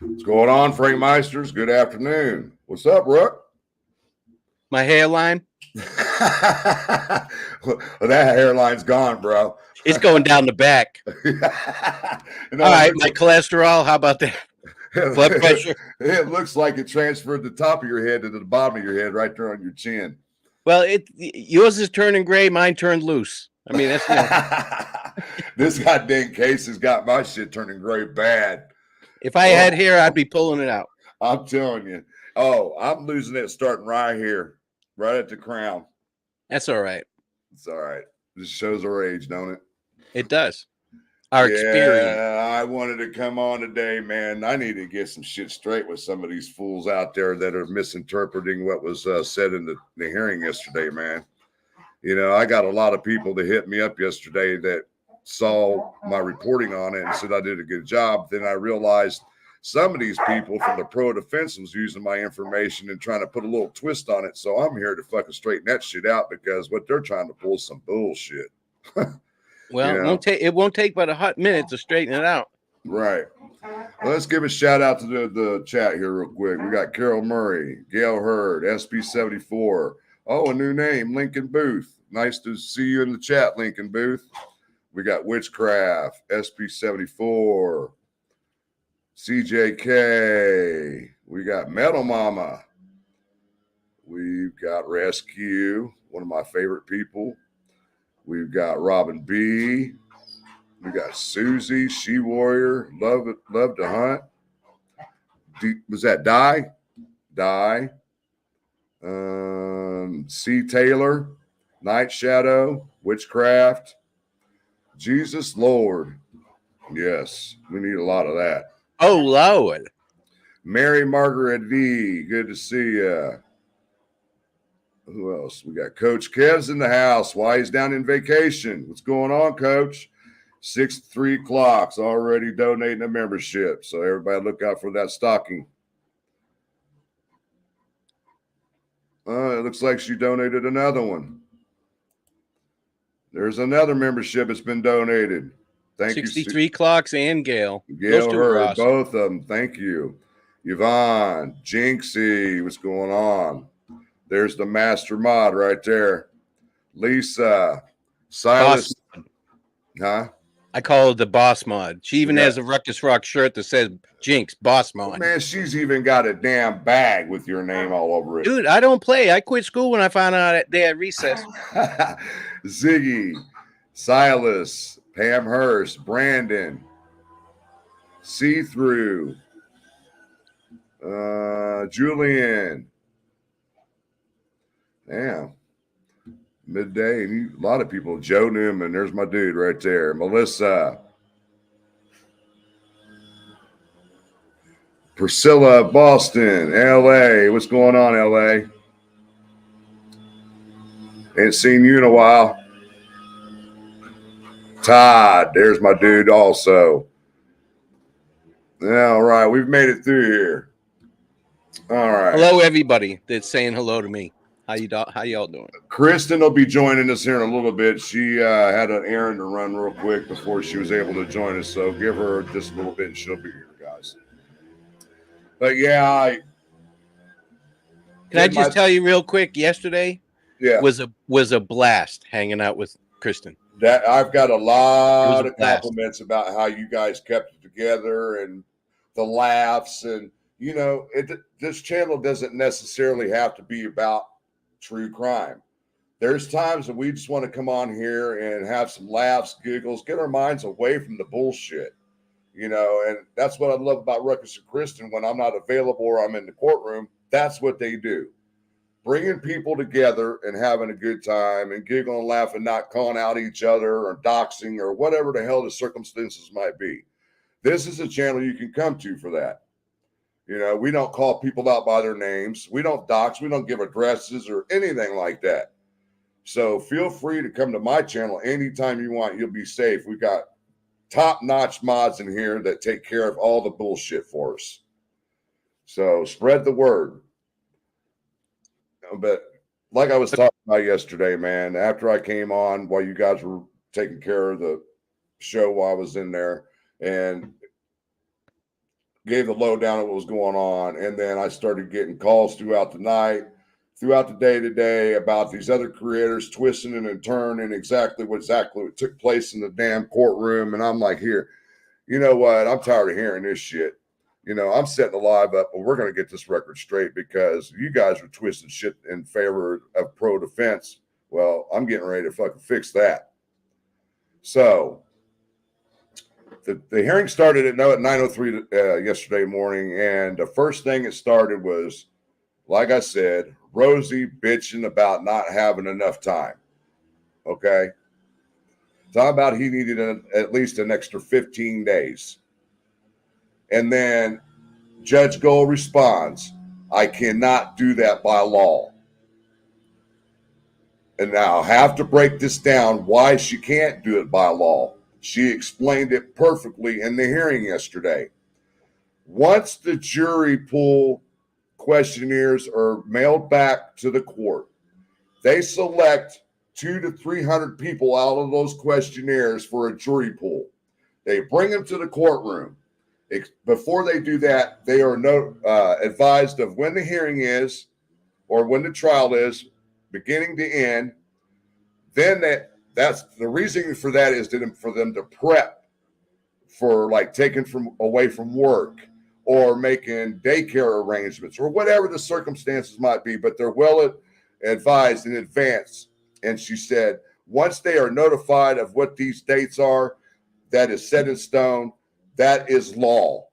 What's going on, Frankmeisters? Good afternoon. What's up, Rook? My hairline, Well, that hairline's gone, bro. it's going down the back. No, All right, my cholesterol, how about that? Blood pressure. It looks like it transferred the top of your head to the bottom of your head, right there on your chin. Well, yours is turning gray, mine turned loose. I mean, that's This goddamn case has got my shit turning gray bad. if I had hair, I'd be pulling it out. I'm telling you. Oh, I'm losing it starting right here, right at the crown. That's all right. It's all right. This shows our age, don't it? It does. Our experience. I wanted to come on today, man. I need to get some shit straight with some of these fools out there that are misinterpreting what was said in the hearing yesterday, man. You know, I got a lot of people that hit me up yesterday that saw my reporting on it and said I did a good job. Then I realized some of these people from the pro defense was using my information and trying to put a little twist on it. So I'm here to fucking straighten that shit out because what they're trying to pull is some bullshit. Well, it won't take but a hot minute to straighten it out. Right. Well, let's give a shout out to the chat here real quick. We got Carol Murray, Gail Hurd, SP74. Oh, a new name, Lincoln Booth. Nice to see you in the chat, Lincoln Booth. We got Witchcraft, SP74, CJK. We got Metal Mama. We've got Rescue, one of my favorite people. We've got Robin B. We got Susie, She Warrior, Love to Hunt. Was that Die? Die. C. Taylor, Night Shadow, Witchcraft, Jesus Lord. Yes, we need a lot of that. Oh, Lord. Mary Margaret V. Good to see you. Who else? We got Coach Kev's in the house. Why he's down in vacation? What's going on, Coach? 3 o'clock's already donating a membership. So everybody look out for that stocking. It looks like she donated another one. There's another membership that's been donated. Thank 63 you. Clocks and Gail. Gail Hurd, awesome. Both of them. Thank you. Yvonne, Jinxie, what's going on? There's the master mod right there. Lisa, Silas. Huh? I call it the boss mod. She even has a Ruckus Rock shirt that says Jinx, boss mod. Man, she's even got a damn bag with your name all over it. Dude, I don't play. I quit school when I found out that they had recess. Ziggy, Silas, Pam Hurst, Brandon, See-Through, Julian. Damn. Midday. A lot of people. Joe Newman. There's my dude right there. Melissa. Priscilla, Boston, LA. What's going on, LA? Ain't seen you in a while. Todd. There's my dude also. All right. We've made it through here. All right. Hello, everybody that's saying hello to me. How y'all doing? Kristen will be joining us here in a little bit. She had an errand to run real quick before she was able to join us. So give her just a little bit and she'll be here, guys. But yeah, Can I just tell you real quick? Yesterday, was a blast hanging out with Kristen. That I've got a lot of compliments about how you guys kept it together and the laughs and you know this channel doesn't necessarily have to be about true crime. There's times that we just want to come on here and have some laughs, giggles, get our minds away from the bullshit, you know, and that's what I love about Ruckus and Kristen. When I'm not available or I'm in the courtroom, that's what they do. Bringing people together and having a good time and giggling and laughing, not calling out each other or doxing or whatever the hell the circumstances might be. This is a channel you can come to for that. You know, we don't call people out by their names. We don't dox. We don't give addresses or anything like that. So feel free to come to my channel anytime you want. You'll be safe. We've got top-notch mods in here that take care of all the bullshit for us. So spread the word. But like I was talking about yesterday, man, after I came on while you guys were taking care of the show while I was in there, and gave the lowdown of what was going on. And then I started getting calls throughout the night, throughout the day today about these other creators twisting and turning exactly what took place in the damn courtroom. And I'm like, here, you know what? I'm tired of hearing this shit. You know, I'm setting the live up, but we're going to get this record straight because you guys are twisting shit in favor of pro defense. Well, I'm getting ready to fucking fix that. So the hearing started at 9:03 yesterday morning, and the first thing it started was, like I said, Rosie bitching about not having enough time. Okay? Talking about he needed at least an extra 15 days. And then Judge Gold responds, I cannot do that by law. And now I'll have to break this down why she can't do it by law. She explained it perfectly in the hearing yesterday. Once the jury pool questionnaires are mailed back to the court, they select 200 to 300 people out of those questionnaires for a jury pool. They bring them to the courtroom. Before they do that, they are advised of when the hearing is or when the trial is, beginning to end. Then that's the reason for that is for them to prep for like taking away from work or making daycare arrangements or whatever the circumstances might be, but they're well advised in advance. And she said, once they are notified of what these dates are, that is set in stone. That is law.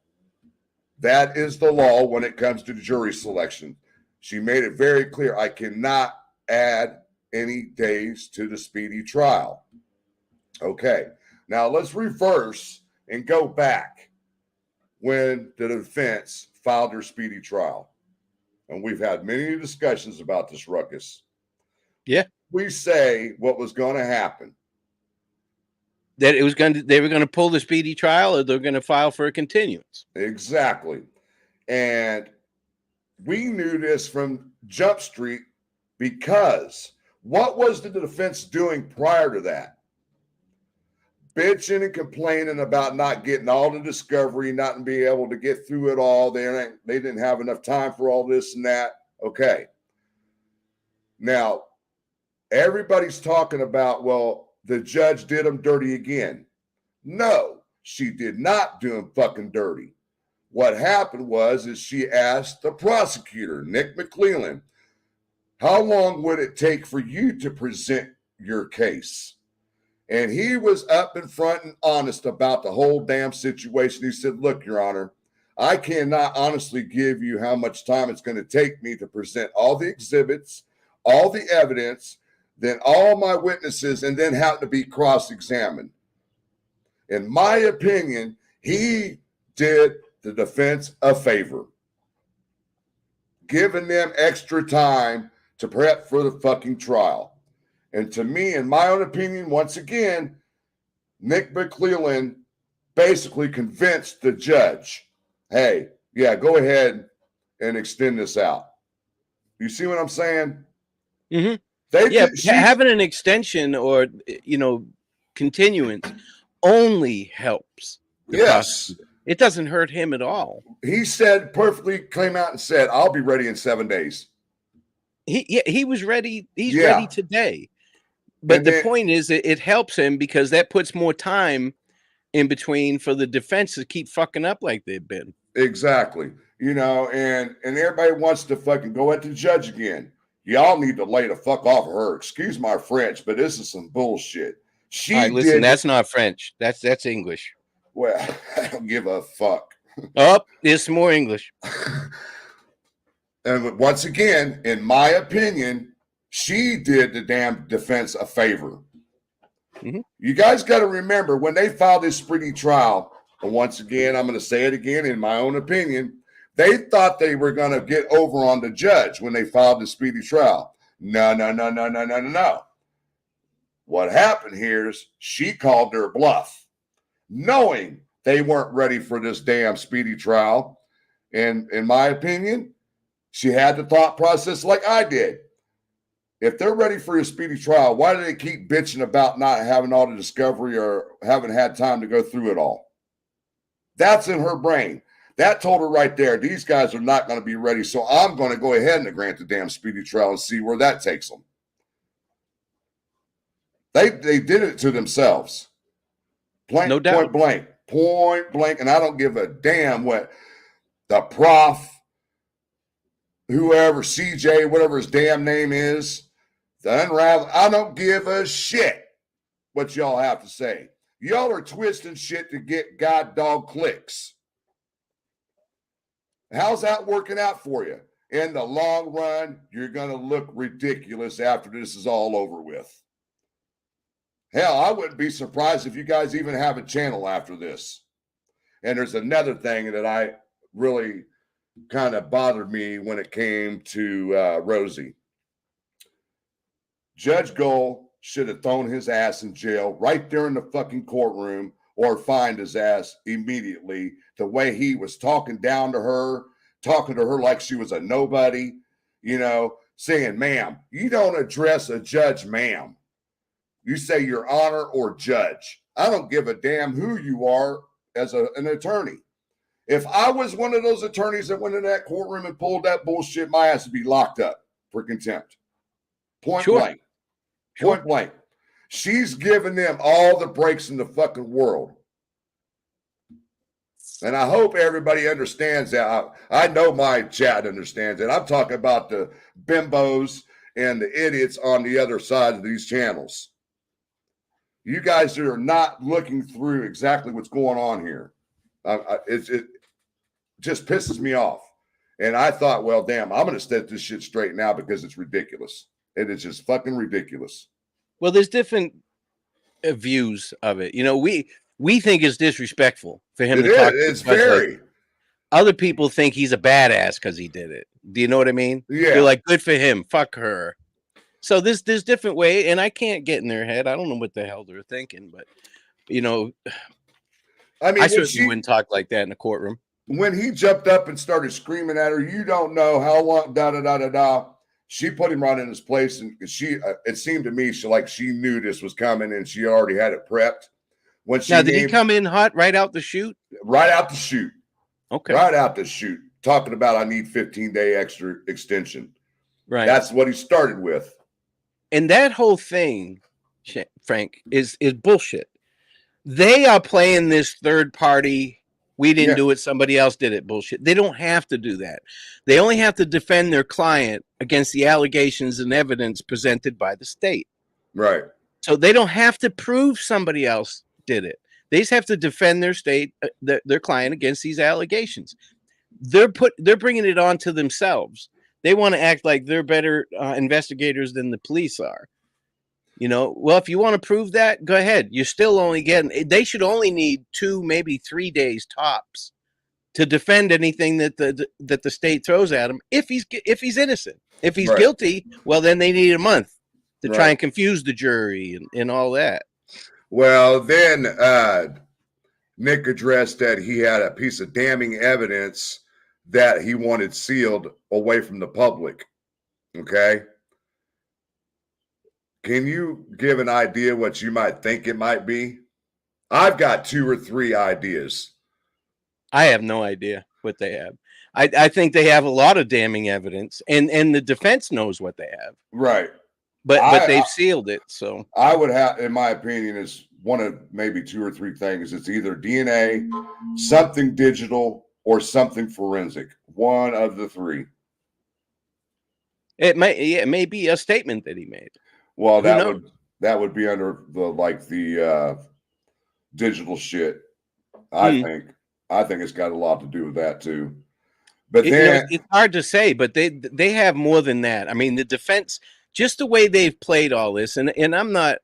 That is the law when it comes to jury selection. She made it very clear. I cannot add any days to the speedy trial. Okay. Now let's reverse and go back when the defense filed their speedy trial. And we've had many discussions about this ruckus. Yeah. We say what was going to happen. That they were going to pull the speedy trial, or they're going to file for a continuance. Exactly. And we knew this from Jump Street because what was the defense doing prior to that? Bitching and complaining about not getting all the discovery, not being able to get through it all. They didn't have enough time for all this and that. Okay. Now, everybody's talking about, well, the judge did them dirty again. No, she did not do them fucking dirty. What happened is she asked the prosecutor, Nick McClellan, how long would it take for you to present your case? And he was up in front and honest about the whole damn situation. He said, look, Your Honor, I cannot honestly give you how much time it's going to take me to present all the exhibits, all the evidence, then all my witnesses, and then have to be cross-examined. In my opinion, he did the defense a favor, giving them extra time to prep for the fucking trial. And to me, in my own opinion, once again, Nick McClellan basically convinced the judge, hey, yeah, go ahead and extend this out. You see what I'm saying? Mm-hmm. Having an extension or, continuance only helps. Yes. It doesn't hurt him at all. He came out and said, I'll be ready in 7 days. He was ready. He's ready today. But the point is that it helps him because that puts more time in between for the defense to keep fucking up like they've been. Exactly. And everybody wants to fucking go at the judge again. Y'all need to lay the fuck off of her. Excuse my French, but this is some bullshit. Listen, that's not French. That's English. Well, I don't give a fuck. Oh, there's some more English. And once again, in my opinion, she did the damn defense a favor. Mm-hmm. You guys got to remember when they filed this speedy trial, and once again, I'm going to say it again, in my own opinion, they thought they were going to get over on the judge when they filed the speedy trial. No. What happened here is she called their bluff, knowing they weren't ready for this damn speedy trial. And in my opinion, she had the thought process like I did. If they're ready for a speedy trial, why do they keep bitching about not having all the discovery or haven't had time to go through it all? That's in her brain. That told her right there, these guys are not going to be ready. So I'm going to go ahead and grant the damn speedy trial and see where that takes them. They did it to themselves. No doubt. Point blank. And I don't give a damn what the prof, whoever, CJ, whatever his damn name is, the unravel. I don't give a shit what y'all have to say. Y'all are twisting shit to get god dog clicks. How's that working out for you? In the long run, you're going to look ridiculous after this is all over with. Hell, I wouldn't be surprised if you guys even have a channel after this. And there's another thing that I really kind of bothered me when it came to Rosie. Judge Gold should have thrown his ass in jail right there in the fucking courtroom, or fined his ass immediately. The way he was talking down to her, talking to her like she was a nobody, you know, saying, ma'am, you don't address a judge, ma'am. You say your honor or judge. I don't give a damn who you are as an attorney. If I was one of those attorneys that went in that courtroom and pulled that bullshit, my ass would be locked up for contempt. Point blank. Point blank. She's giving them all the breaks in the fucking world. And I hope everybody understands that. I know my chat understands it. I'm talking about the bimbos and the idiots on the other side of these channels. You guys are not looking through exactly what's going on here. It just pisses me off. And I thought, well, damn, I'm going to set this shit straight now because it's ridiculous. It is just fucking ridiculous. Well, there's different views of it. You know, we think it's disrespectful for him to talk. It's very. Like, other people think he's a badass because he did it. Do you know what I mean? Yeah. You're like, good for him. Fuck her. So there's different way, and I can't get in their head. I don't know what the hell they're thinking, but you know, I mean, I certainly wouldn't talk like that in the courtroom. When he jumped up and started screaming at her, you don't know how long, da da da da da. She put him right in his place, and it seemed to me she knew this was coming, and she already had it prepped. When she did he come in hot right out the chute? Right out the chute. Okay. Right out the chute. Talking about I need 15-day extra extension. Right. That's what he started with. And that whole thing, Frank, is bullshit. They are playing this third party. We didn't do it. Somebody else did it. Bullshit. They don't have to do that. They only have to defend their client against the allegations and evidence presented by the state. Right. So they don't have to prove somebody else did it. They just have to defend their state, their client against these allegations. They're bringing it on to themselves. They want to act like they're better investigators than the police are. You know, well, if you want to prove that, go ahead. You're still only getting. They should only need 2, maybe 3 days tops to defend anything that the state throws at him. If he's innocent, if he's guilty, well, then they need a month to try and confuse the jury and all that. Well, then Nick addressed that he had a piece of damning evidence that he wanted sealed away from the public. Okay. Can you give an idea what you might think it might be? I've got 2 or 3 ideas. I have no idea what they have. I think they have a lot of damning evidence, and the defense knows what they have. Right. But they've sealed it. So I would have, in my opinion, is one of maybe 2 or 3 things. It's either DNA, something digital, or something forensic. One of the 3. It may be a statement that he made. Well, that would be under the digital shit. I think it's got a lot to do with that too. But it's hard to say, but they have more than that. I mean, the defense, just the way they've played all this, and I'm not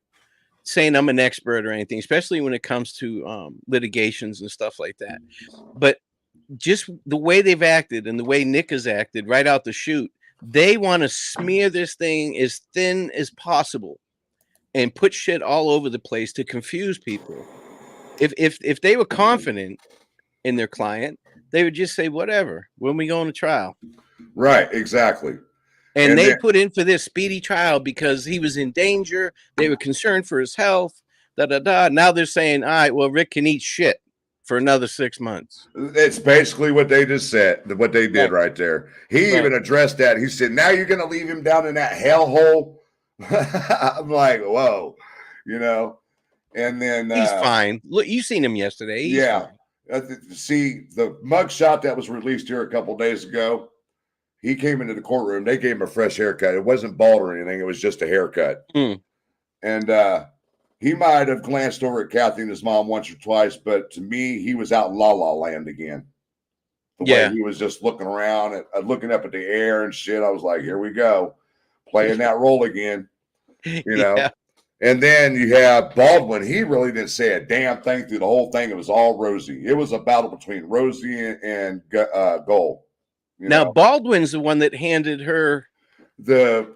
saying I'm an expert or anything, especially when it comes to litigations and stuff like that. But just the way they've acted and the way Nick has acted right out the chute, they want to smear this thing as thin as possible and put shit all over the place to confuse people. If they were confident in their client, they would just say, whatever, when we go to trial. Right, exactly. And they put in for this speedy trial because he was in danger. They were concerned for his health. Now they're saying, all right, well, Rick can eat shit for another 6 months. It's basically what they just said, what they did right there. He even addressed that. He said, now you're going to leave him down in that hellhole? I'm like, whoa, you know. And then he's fine. Look, you seen him yesterday. He's fine. See, the mugshot that was released here a couple days ago, he came into the courtroom. They gave him a fresh haircut. It wasn't bald or anything. It was just a haircut. And he might have glanced over at Kathy and his mom once or twice, but to me, he was out in La La Land again. The way he was just looking around and looking up at the air and shit. I was like, here we go. Playing that role again, you know. Yeah. And then you have Baldwin. He really didn't say a damn thing through the whole thing. It was all Rosie. It was a battle between Rosie and Gold. Now, Baldwin's the one that handed her the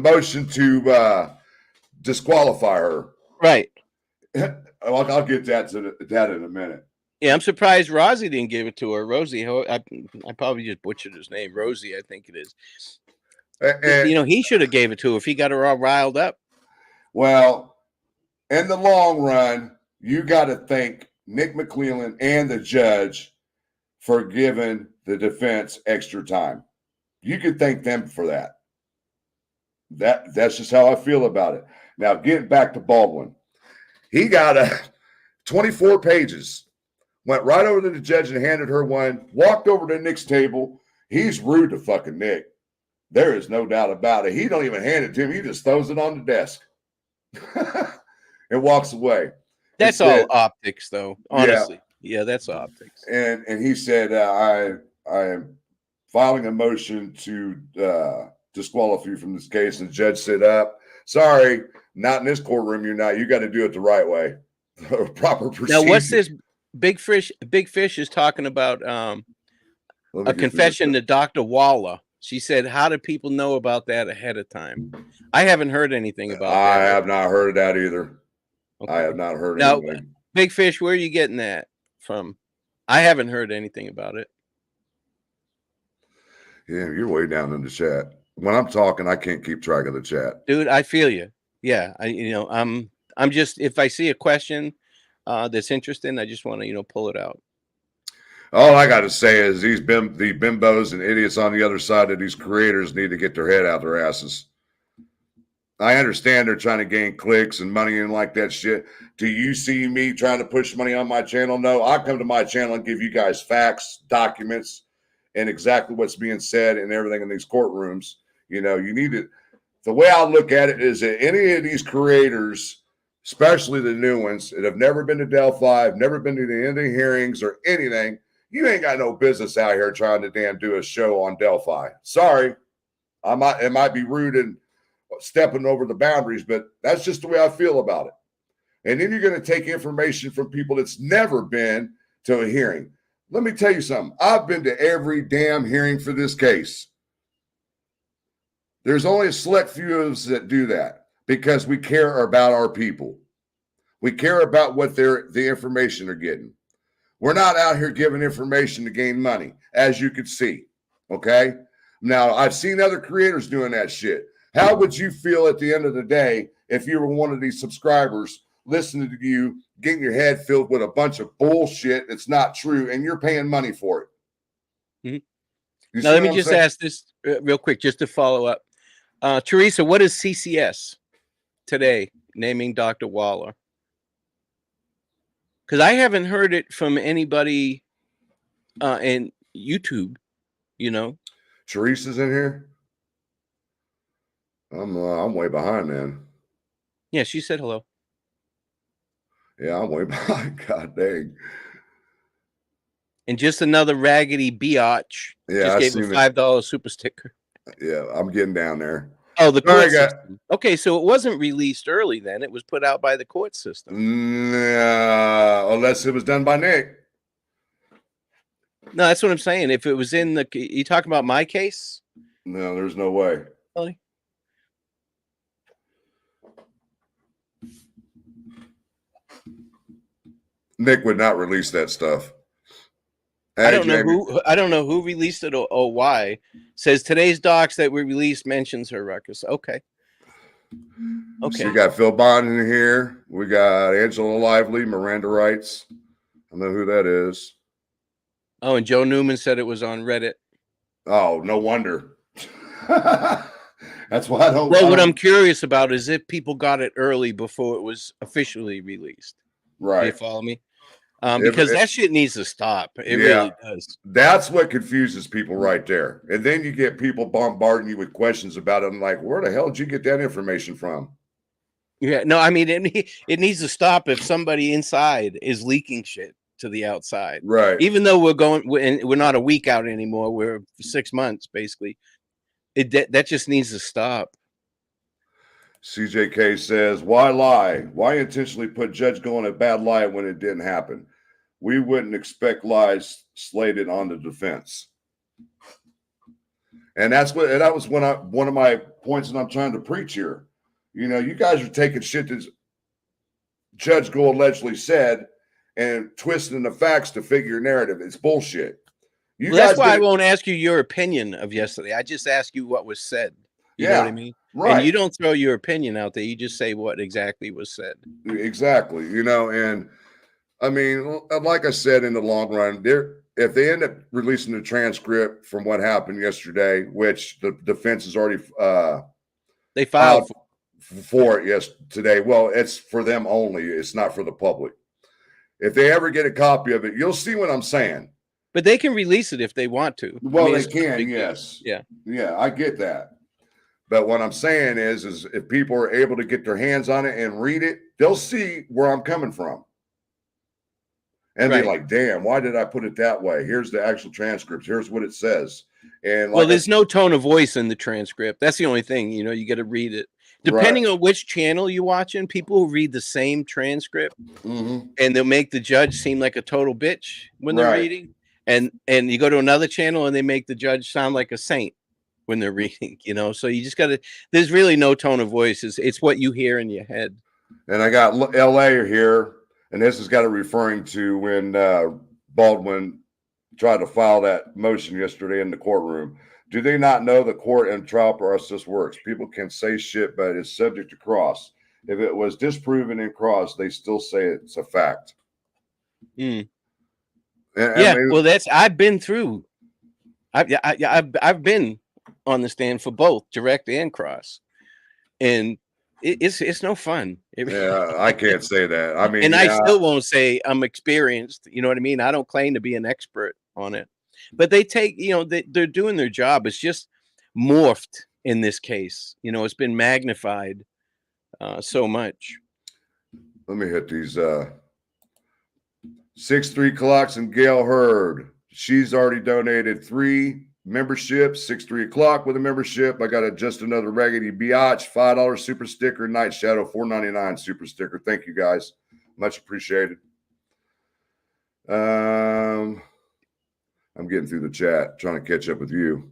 motion to disqualify her. Right. I'll get that in a minute. Yeah, I'm surprised Rosie didn't give it to her. Rosie, I probably just butchered his name. Rosie, I think it is. And, he should have gave it to her if he got her all riled up. Well, in the long run, you got to thank Nick McClellan and the judge for giving the defense extra time. You could thank them for that. That's just how I feel about it. Now, getting back to Baldwin. He got 24 pages, went right over to the judge and handed her one, walked over to Nick's table. He's rude to fucking Nick. There is no doubt about it. He don't even hand it to him. He just throws it on the desk and walks away. That's all optics, though, honestly. Yeah, that's optics. And he said, I am filing a motion to disqualify you from this case. And the judge said, sorry, not in this courtroom. You're not. You got to do it the right way. Proper procedure. Now, what's this? Big Fish is talking about a confession to Dr. Waller. She said, how do people know about that ahead of time? I haven't heard anything about that. I have not heard of that either. Okay. I have not heard anything. Big Fish, where are you getting that from? I haven't heard anything about it. Yeah, you're way down in the chat. When I'm talking, I can't keep track of the chat. Dude, I feel you. Yeah, I'm just, if I see a question that's interesting, I just want to, pull it out. All I got to say is the bimbos and idiots on the other side of these creators need to get their head out their asses. I understand they're trying to gain clicks and money and like that shit. Do you see me trying to push money on my channel? No, I come to my channel and give you guys facts, documents, and exactly what's being said and everything in these courtrooms. You need it. The way I look at it is that any of these creators, especially the new ones that have never been to Delphi, have never been to any hearings or anything, you ain't got no business out here trying to damn do a show on Delphi. Sorry. It might be rude and stepping over the boundaries, but that's just the way I feel about it. And then you're going to take information from people that's never been to a hearing. Let me tell you something. I've been to every damn hearing for this case. There's only a select few of us that do that because we care about our people. We care about what the information they're getting. We're not out here giving information to gain money, as you can see. Okay? Now, I've seen other creators doing that shit. How would you feel at the end of the day if you were one of these subscribers listening to you, getting your head filled with a bunch of bullshit that's not true, and you're paying money for it? Mm-hmm. Now, let me just ask this real quick, just to follow up. Teresa, what is CCS today, naming Dr. Waller? Because I haven't heard it from anybody in YouTube, Teresa's in here? I'm way behind, man. Yeah, she said hello. Yeah, I'm way behind. God dang. And just another raggedy biatch. Yeah, just gave a $5 super sticker. Yeah, I'm getting down there. Oh, the court system. Okay, so it wasn't released early then. It was put out by the court system. Unless it was done by Nick. No, that's what I'm saying. If it was in the... You talking about my case? No, there's no way. Really? Nick would not release that stuff. Hey, I don't know who released it or why. Says today's docs that we released mentions her ruckus. Okay. So we got Phil Bond in here. We got Angela Lively, Miranda Rights. I know who that is. Oh, and Joe Newman said it was on Reddit. Oh, no wonder. That's why I don't. Well, what I'm curious about is if people got it early before it was officially released. Right. Do you follow me? Because that shit needs to stop. It really does. That's what confuses people right there. And then you get people bombarding you with questions about it. I'm like, where the hell did you get that information from? Yeah, no, I mean, it needs to stop if somebody inside is leaking shit to the outside. Right. Even though we're not a week out anymore. We're 6 months, basically. That just needs to stop. CJK says, why lie? Why intentionally put Judge Gold in a bad light when it didn't happen? We wouldn't expect lies slated on the defense. And that was one of my points that I'm trying to preach here. You know, you guys are taking shit that Judge Gold allegedly said and twisting the facts to fit your narrative. It's bullshit. That's why I won't ask you your opinion of yesterday. I just ask you what was said. You know what I mean? Right. And you don't throw your opinion out there. You just say what exactly was said. Exactly. You know, and I mean, like I said, in the long run, if they end up releasing the transcript from what happened yesterday, which the defense has already they filed for it today. Well, it's for them only. It's not for the public. If they ever get a copy of it, you'll see what I'm saying. But they can release it if they want to. Well, I mean, they can, yes. Yeah. Yeah, I get that. But what I'm saying is if people are able to get their hands on it and read it, they'll see where I'm coming from. And they're like, damn, why did I put it that way? Here's the actual transcript. Here's what it says. And well, there's no tone of voice in the transcript. That's the only thing, you know, you got to read it. Depending on which channel you're watching, people will read the same transcript and they'll make the judge seem like a total bitch when they're reading. And you go to another channel and they make the judge sound like a saint when they're reading, you know. So you just got to, there's really no tone of voice. It's what you hear in your head. And I got LA here, and this has got to referring to when Baldwin tried to file that motion yesterday in the courtroom. Do they not know the court and trial process works? People can say shit, but it's subject to cross. If it was disproven in cross, they still say it's a fact. Mm. Well, I've been through. I've been on the stand for both direct and cross, and it's no fun. Yeah, I can't say that. I mean, and I still won't say I'm experienced. You know what I mean? I don't claim to be an expert on it, but they take, you know, they're doing their job. It's just morphed in this case. You know, it's been magnified so much. Let me hit these 6-3 clocks and Gail Hurd. She's already donated 3 memberships, 6-3 o'clock with a membership. I got just another raggedy biatch, $5 super sticker, Night Shadow, $4.99 super sticker. Thank you guys. Much appreciated. I'm getting through the chat, trying to catch up with you.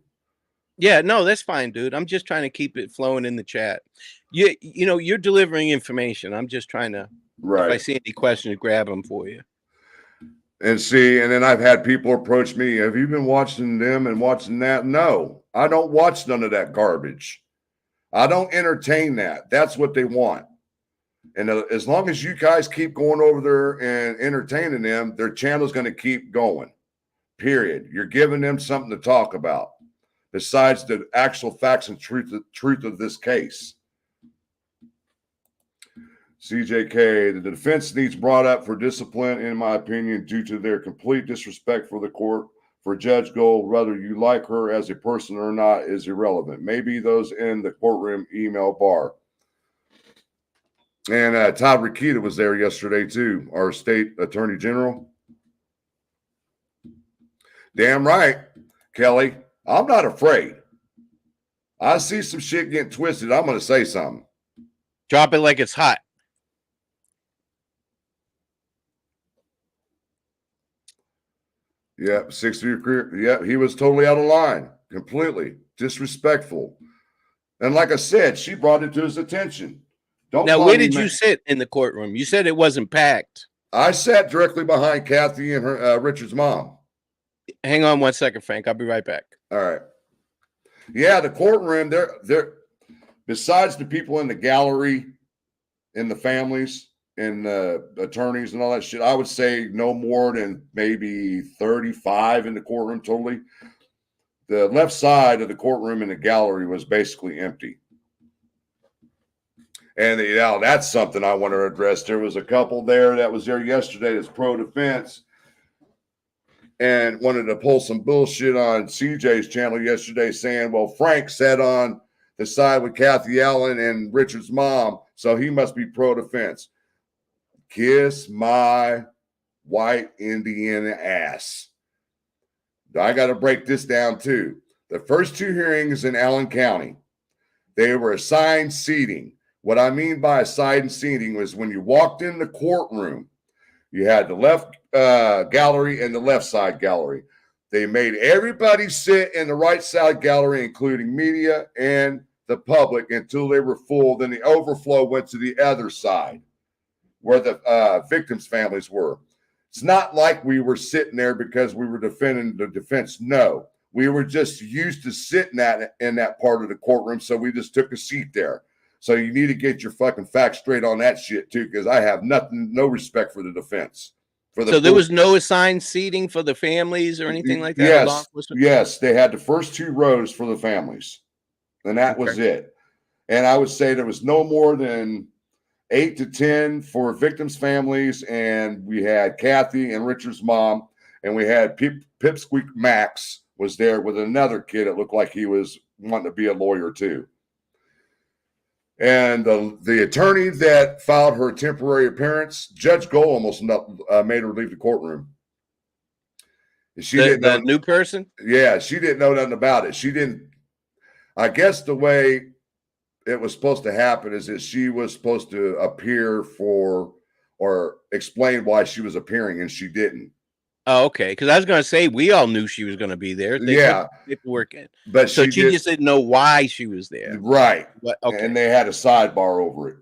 Yeah, no, that's fine, dude. I'm just trying to keep it flowing in the chat. You know, you're delivering information. I'm just trying to, if I see any questions, grab them for you. And then I've had people approach me. Have you been watching them and watching that? No, I don't watch none of that garbage. I don't entertain that. That's what they want. And as long as you guys keep going over there and entertaining them, their channel is going to keep going. Period. You're giving them something to talk about besides the actual facts and truth of this case. CJK, the defense needs brought up for discipline, in my opinion, due to their complete disrespect for the court. For Judge Gold, whether you like her as a person or not is irrelevant. Maybe those in the courtroom email bar. And Todd Rikita was there yesterday, too, our state attorney general. Damn right, Kelly. I'm not afraid. I see some shit getting twisted. I'm going to say something. Drop it like it's hot. Yeah, 6-3 career. Yeah, he was totally out of line. Completely disrespectful. And like I said, she brought it to his attention. Now, where did you sit in the courtroom? You said it wasn't packed. I sat directly behind Kathy and her Richard's mom. Hang on 1 second, Frank. I'll be right back. All right. Yeah, the courtroom, they're besides the people in the gallery and the families and attorneys and all that shit. I would say no more than maybe 35 in the courtroom totally. The left side of the courtroom in the gallery was basically empty. And that's something I want to address. There was a couple there that was there yesterday that's pro-defense and wanted to pull some bullshit on CJ's channel yesterday saying, well, Frank sat on the side with Kathy Allen and Richard's mom, so he must be pro-defense. Kiss my white Indiana ass. I got to break this down too. The first two hearings in Allen County, they were assigned seating. What I mean by assigned seating was when you walked in the courtroom, you had the left gallery and the left side gallery. They made everybody sit in the right side gallery, including media and the public, until they were full. Then the overflow went to the other side where the victims' families were. It's not like we were sitting there because we were defending the defense. No, we were just used to sitting in that part of the courtroom, so we just took a seat there. So you need to get your fucking facts straight on that shit too, because I have no respect for the defense. So there was no assigned seating for the families or anything like that? Yes, they had the first two rows for the families, and that was it. And I would say there was no more than 8 to 10 for victims' families, and we had Kathy and Richard's mom, and we had Pipsqueak Max was there with another kid that looked like he was wanting to be a lawyer too. And the attorney that filed her temporary appearance, Judge Gold, almost made her leave the courtroom. She didn't know, new person? Yeah, she didn't know nothing about it. She didn't. I guess the way it was supposed to happen is that she was supposed to appear for or explain why she was appearing, and she didn't. Oh, okay. Because I was going to say we all knew she was going to be there. They put paperwork in, but so she just didn't know why she was there. Right. But, okay. And they had a sidebar over it.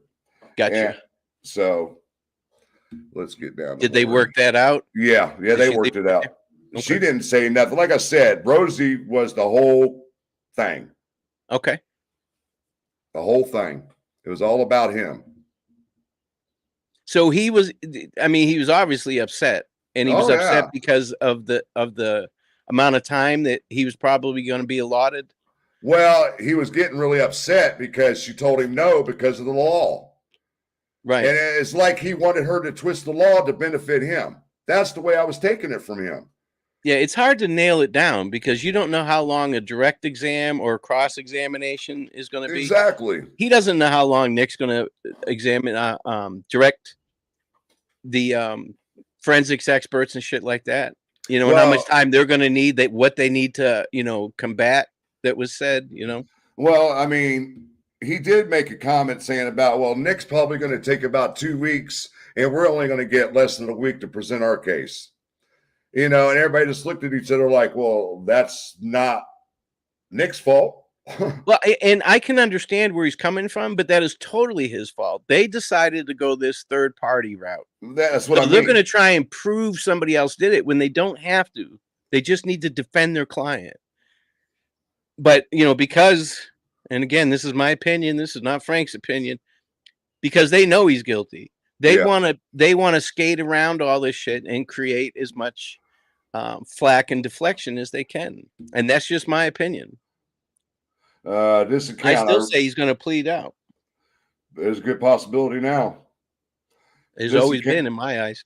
Gotcha. And so let's get down. Did they work that out? Yeah, they worked it out. Okay. She didn't say nothing. Like I said, Rosie was the whole thing. Okay. The whole thing. It was all about him. So he was obviously upset. And he was upset because of the amount of time that he was probably going to be allotted. Well, he was getting really upset because she told him no because of the law. Right. And it's like he wanted her to twist the law to benefit him. That's the way I was taking it from him. Yeah, it's hard to nail it down because you don't know how long a direct exam or cross-examination is going to be. Exactly. He doesn't know how long Nick's going to examine, direct the forensics experts and shit like that, and how much time they're going to need, what they need to, combat that was said, Well, I mean, he did make a comment saying about, well, Nick's probably going to take about 2 weeks and we're only going to get less than a week to present our case, and everybody just looked at each other like, well, that's not Nick's fault. Well, and I can understand where he's coming from, but that is totally his fault. They decided to go this third party route. That's what I mean. They're going to try and prove somebody else did it when they don't have to. They just need to defend their client. But, because, and again, this is my opinion, this is not Frank's opinion, because they know he's guilty. They want to skate around all this shit and create as much flack and deflection as they can. And that's just my opinion. This account, I still say he's going to plead out. There's a good possibility now. There's always been in my eyes.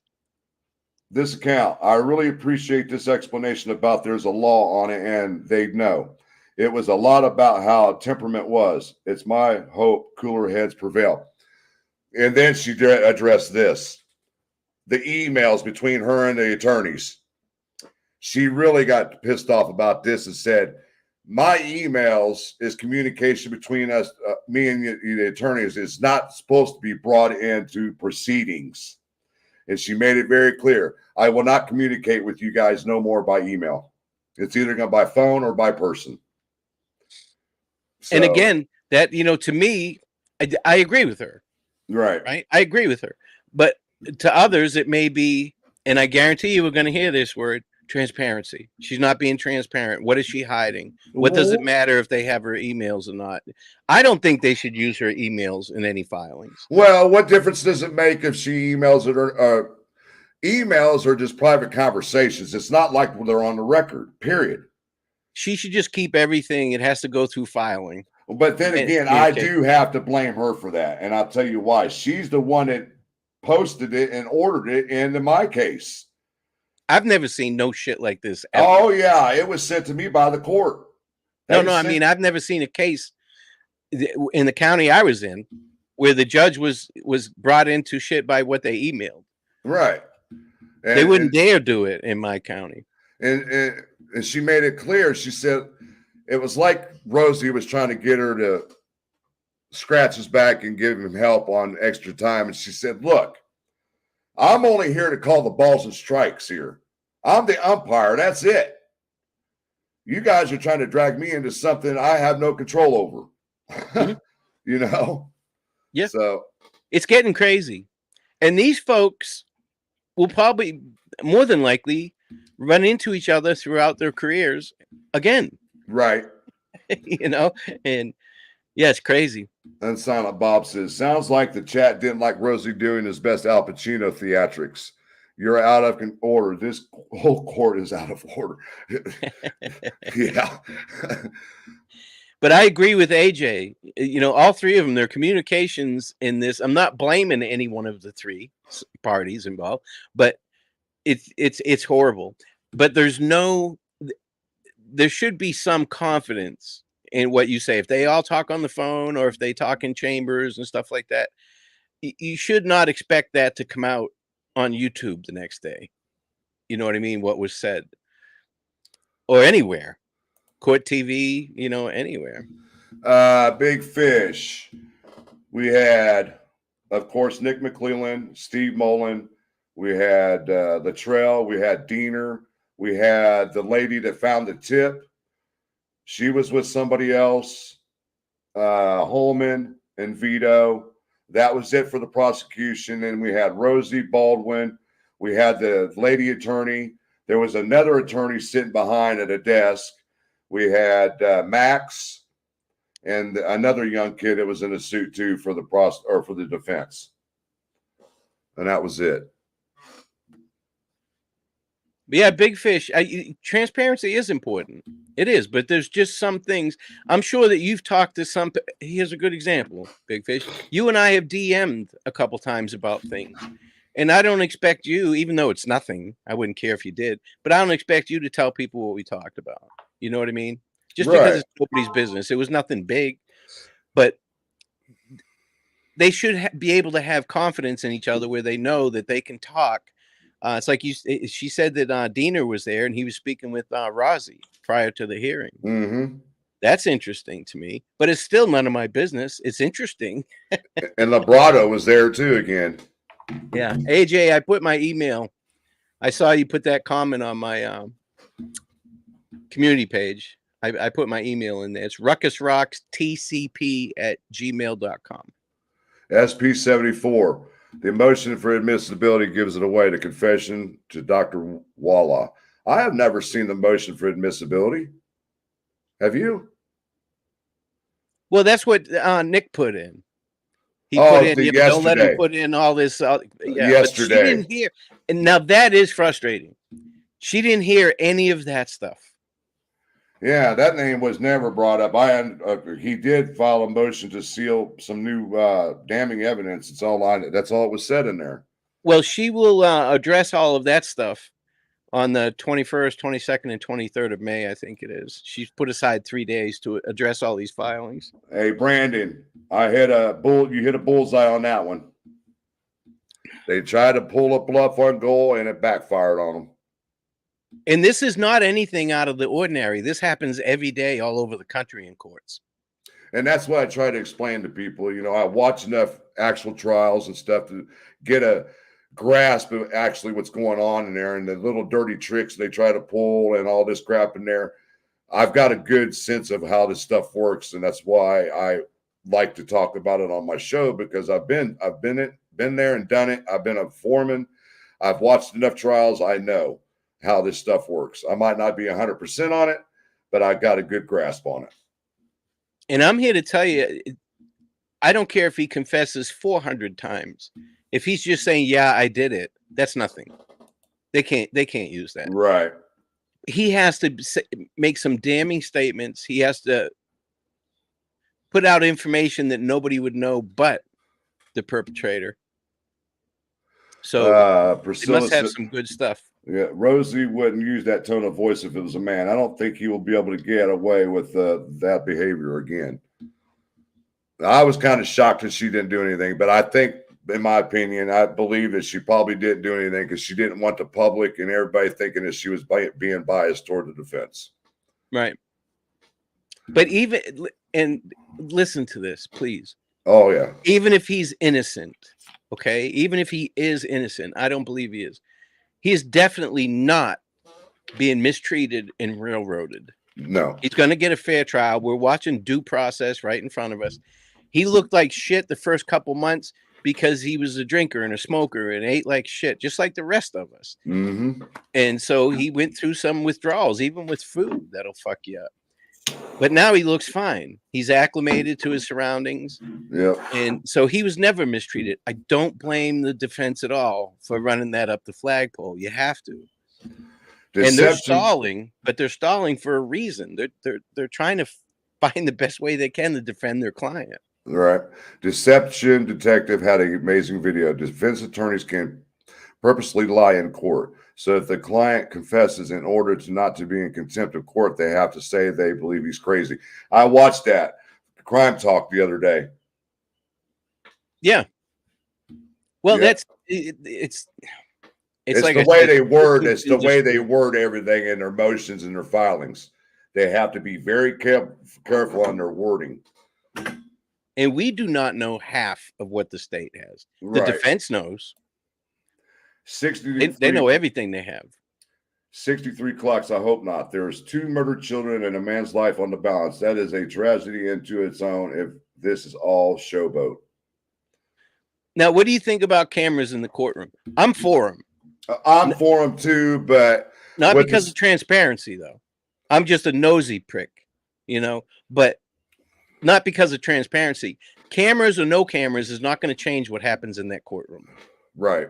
This account, I really appreciate this explanation about there's a law on it and they know. It was a lot about how temperament was. It's my hope cooler heads prevail. And then she addressed this. The emails between her and the attorneys. She really got pissed off about this and said, my emails is communication between us, me and the attorneys. It's not supposed to be brought into proceedings. And she made it very clear. I will not communicate with you guys no more by email. It's either going to by phone or by person. So, and again, that, to me, I agree with her. Right. I agree with her. But to others, it may be, and I guarantee you we're going to hear this word, Transparency. She's not being transparent. What is she hiding? What does it matter if they have her emails or not? I don't think they should use her emails in any filings. Well, what difference does it make if she emails it or emails are just private conversations? It's not like they're on the record, period. She should just keep everything. It has to go through filing. But then again, I do have to blame her for that. And I'll tell you why. She's the one that posted it and ordered it into my case. I've never seen no shit like this ever. Oh, yeah. It was sent to me by the court. I mean, I've never seen a case in the county I was in where the judge was brought into shit by what they emailed. Right. They wouldn't dare do it in my county. And she made it clear. She said it was like Rosie was trying to get her to scratch his back and give him help on extra time. And she said, look, I'm only here to call the balls and strikes here. I'm the umpire. That's it. You guys are trying to drag me into something I have no control over. Mm-hmm. You know? Yeah. So it's getting crazy. And these folks will probably more than likely run into each other throughout their careers again. Right. You know, and yeah, it's crazy. And Silent Bob says, sounds like the chat didn't like Rosie doing his best Al Pacino theatrics. You're out of order. This whole court is out of order. Yeah. But I agree with AJ. You know, all three of them, their communications in this, I'm not blaming any one of the three parties involved, but it's horrible. But there should be some confidence in what you say. If they all talk on the phone or if they talk in chambers and stuff like that, you should not expect that to come out on YouTube the next day. You know what I mean? What was said or anywhere, court TV, you know, anywhere. Big Fish. We had, of course, Nick McClellan, Steve Mullen. We had the Trail. We had Diener. We had the lady that found the tip. She was with somebody else, Holman and Vito. That was it for the prosecution. And we had Rosie Baldwin. We had the lady attorney. There was another attorney sitting behind at a desk. We had Max and another young kid that was in a suit too for the defense. And that was it. Yeah, Big Fish. Transparency is important. It is, but there's just some things. I'm sure that you've talked to some. Here's a good example, Big Fish. You and I have DM'd a couple times about things, and I don't expect you, even though it's nothing. I wouldn't care if you did, but I don't expect you to tell people what we talked about. You know what I mean? Just because it's nobody's business. It was nothing big, but they should be able to have confidence in each other where they know that they can talk. It's like she said that Diener was there and he was speaking with Rosie prior to the hearing. Mm-hmm. That's interesting to me, but it's still none of my business. It's interesting. And Labrado was there too again. Yeah. AJ, I put my email. I saw you put that comment on my community page. I put my email in there. It's ruckusrockstcp@gmail.com. SP74. The motion for admissibility gives it away to confession to Dr. Walla. I have never seen the motion for admissibility. Have you? Well, that's what Nick put in. He put in, don't let him put in all this. Yesterday. But she didn't hear. And now that is frustrating. She didn't hear any of that stuff. Yeah, that name was never brought up. He did file a motion to seal some new damning evidence. That's all it was said in there. Well, she will address all of that stuff on the 21st, 22nd, and 23rd of May, I think it is. She's put aside 3 days to address all these filings. Hey, Brandon, you hit a bullseye on that one. They tried to pull a bluff on goal, and it backfired on them. And this is not anything out of the ordinary. This happens every day all over the country in courts. And that's what I try to explain to people. You know, I watch enough actual trials and stuff to get a grasp of actually what's going on in there and the little dirty tricks they try to pull and all this crap in there. I've got a good sense of how this stuff works, and that's why I like to talk about it on my show, because I've been there and done it. I've been a foreman. I've watched enough trials. I know. how this stuff works. I might not be 100% on it, but I got a good grasp on it. And I'm here to tell you, I don't care if he confesses 400 times. If he's just saying, yeah, I did it, that's nothing. They can't use that. Right. He has to make some damning statements. He has to put out information that nobody would know but the perpetrator. So he must have some good stuff. Yeah, Rosie wouldn't use that tone of voice if it was a man. I don't think he will be able to get away with that behavior again. I was kind of shocked that she didn't do anything, but I think, in my opinion, I believe that she probably didn't do anything because she didn't want the public and everybody thinking that she was being biased toward the defense. Right. But even, and listen to this, please. Oh, yeah. Even if he's innocent, okay? Even if he is innocent, I don't believe he is. He is definitely not being mistreated and railroaded. No. He's going to get a fair trial. We're watching due process right in front of us. He looked like shit the first couple months because he was a drinker and a smoker and ate like shit, just like the rest of us. Mm-hmm. And so he went through some withdrawals, even with food. That'll fuck you up. But now he looks fine. He's acclimated to his surroundings. Yeah. And so he was never mistreated. I don't blame the defense at all for running that up the flagpole. You have to. Deception. And they're stalling, but they're stalling for a reason. They're trying to find the best way they can to defend their client. Right. Deception detective had an amazing video. Defense attorneys can purposely lie in court. So if the client confesses in order to not to be in contempt of court, they have to say they believe he's crazy. I watched that Crime Talk the other day. Yeah. Well, yeah. It's like the way they word. It's the way they word everything in their motions and their filings. They have to be very careful on their wording. And we do not know half of what the state has. Right. The defense knows. 63. They know everything they have. 63 clocks. I hope not. There's 2 murdered children and a man's life on the balance. That is a tragedy into its own. If this is all showboat. Now, what do you think about cameras in the courtroom? I'm for them. I'm for them too, but not because of transparency, though. I'm just a nosy prick, but not because of transparency. Cameras or no cameras is not going to change what happens in that courtroom. Right.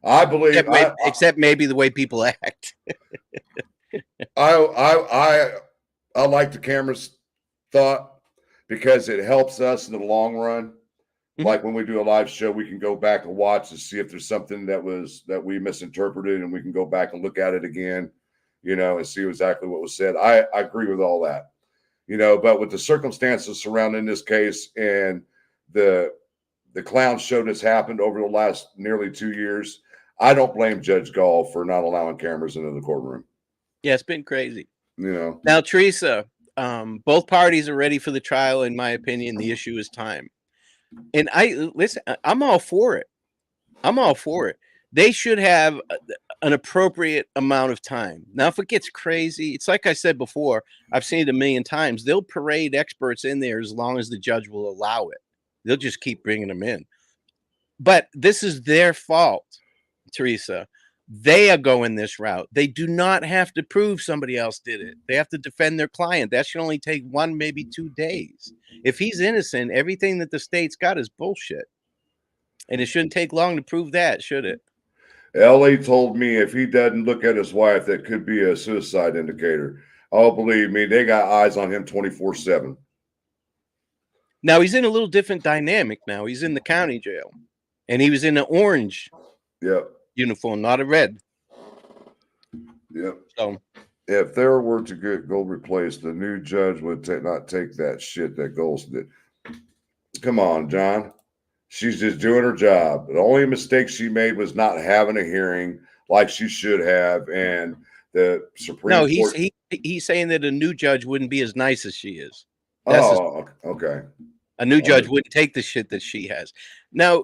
I believe, except maybe the way people act. I like the cameras thought because it helps us in the long run. Mm-hmm. Like when we do a live show, we can go back and watch to see if there's something that we misinterpreted, and we can go back and look at it again, and see exactly what was said. I agree with all that, but with the circumstances surrounding this case and the clown show that's happened over the last nearly 2 years, I don't blame Judge Gall for not allowing cameras into the courtroom. Yeah, it's been crazy. Now, Teresa, both parties are ready for the trial. In my opinion, the issue is time. And I'm all for it. I'm all for it. They should have an appropriate amount of time. Now, if it gets crazy, it's like I said before, I've seen it a million times. They'll parade experts in there as long as the judge will allow it. They'll just keep bringing them in. But this is their fault, Teresa. They are going this route. They do not have to prove somebody else did it. They have to defend their client. That should only take 1, maybe 2 days. If he's innocent, everything that the state's got is bullshit. And it shouldn't take long to prove that, should it? Ellie told me if he doesn't look at his wife, that could be a suicide indicator. Oh, believe me, they got eyes on him 24/7. Now, he's in a little different dynamic now. He's in the county jail. And he was in an orange uniform, not a red. Yep. So if there were to get Gold replaced, the new judge would not take that shit that Gold did. Come on, John. She's just doing her job. The only mistake she made was not having a hearing like she should have. And the Supreme Court. No, he's saying that a new judge wouldn't be as nice as she is. Okay. A new judge wouldn't take the shit that she has. Now,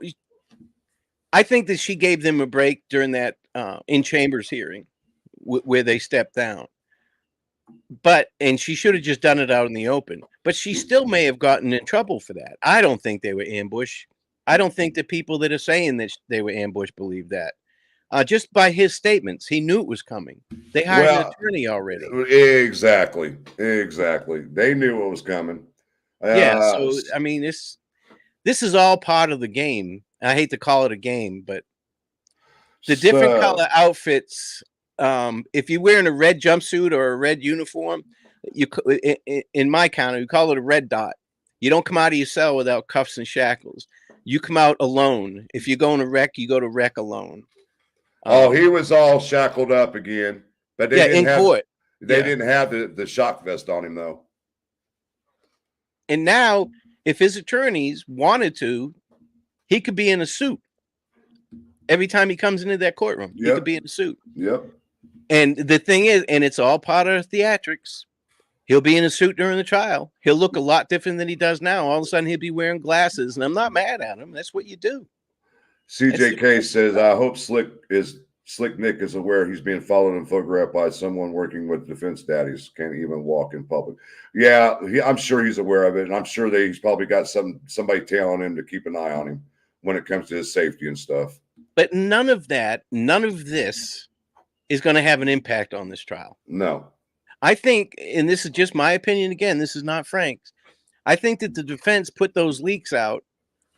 I think that she gave them a break during that in chambers hearing where they stepped down. And she should have just done it out in the open. But she still may have gotten in trouble for that. I don't think they were ambushed. I don't think the people that are saying that they were ambushed believe that. Just by his statements, he knew it was coming. They hired an attorney already. Exactly. They knew it was coming. Yeah. So I mean, this is all part of the game. I hate to call it a game, but the different color outfits. If you're wearing a red jumpsuit or a red uniform, in my county, we call it a red dot. You don't come out of your cell without cuffs and shackles. You come out alone. If you're going to rec, you go to rec alone. He was all shackled up again, but they didn't have court. They didn't have the shock vest on him though. And now, if his attorneys wanted to, he could be in a suit. Every time he comes into that courtroom, he could be in a suit. Yep. And the thing is, and it's all part of theatrics. He'll be in a suit during the trial. He'll look a lot different than he does now. All of a sudden, he'll be wearing glasses, and I'm not mad at him. That's what you do. CJK says, "I hope Slick Nick is aware he's being followed and photographed by someone working with defense daddies. Can't even walk in public." Yeah, I'm sure he's aware of it, and I'm sure that he's probably got somebody tailing him to keep an eye on him when it comes to his safety and stuff. But none of this is going to have an impact on this trial. No. I think, and this is just my opinion again, this is not Frank's. I think that the defense put those leaks out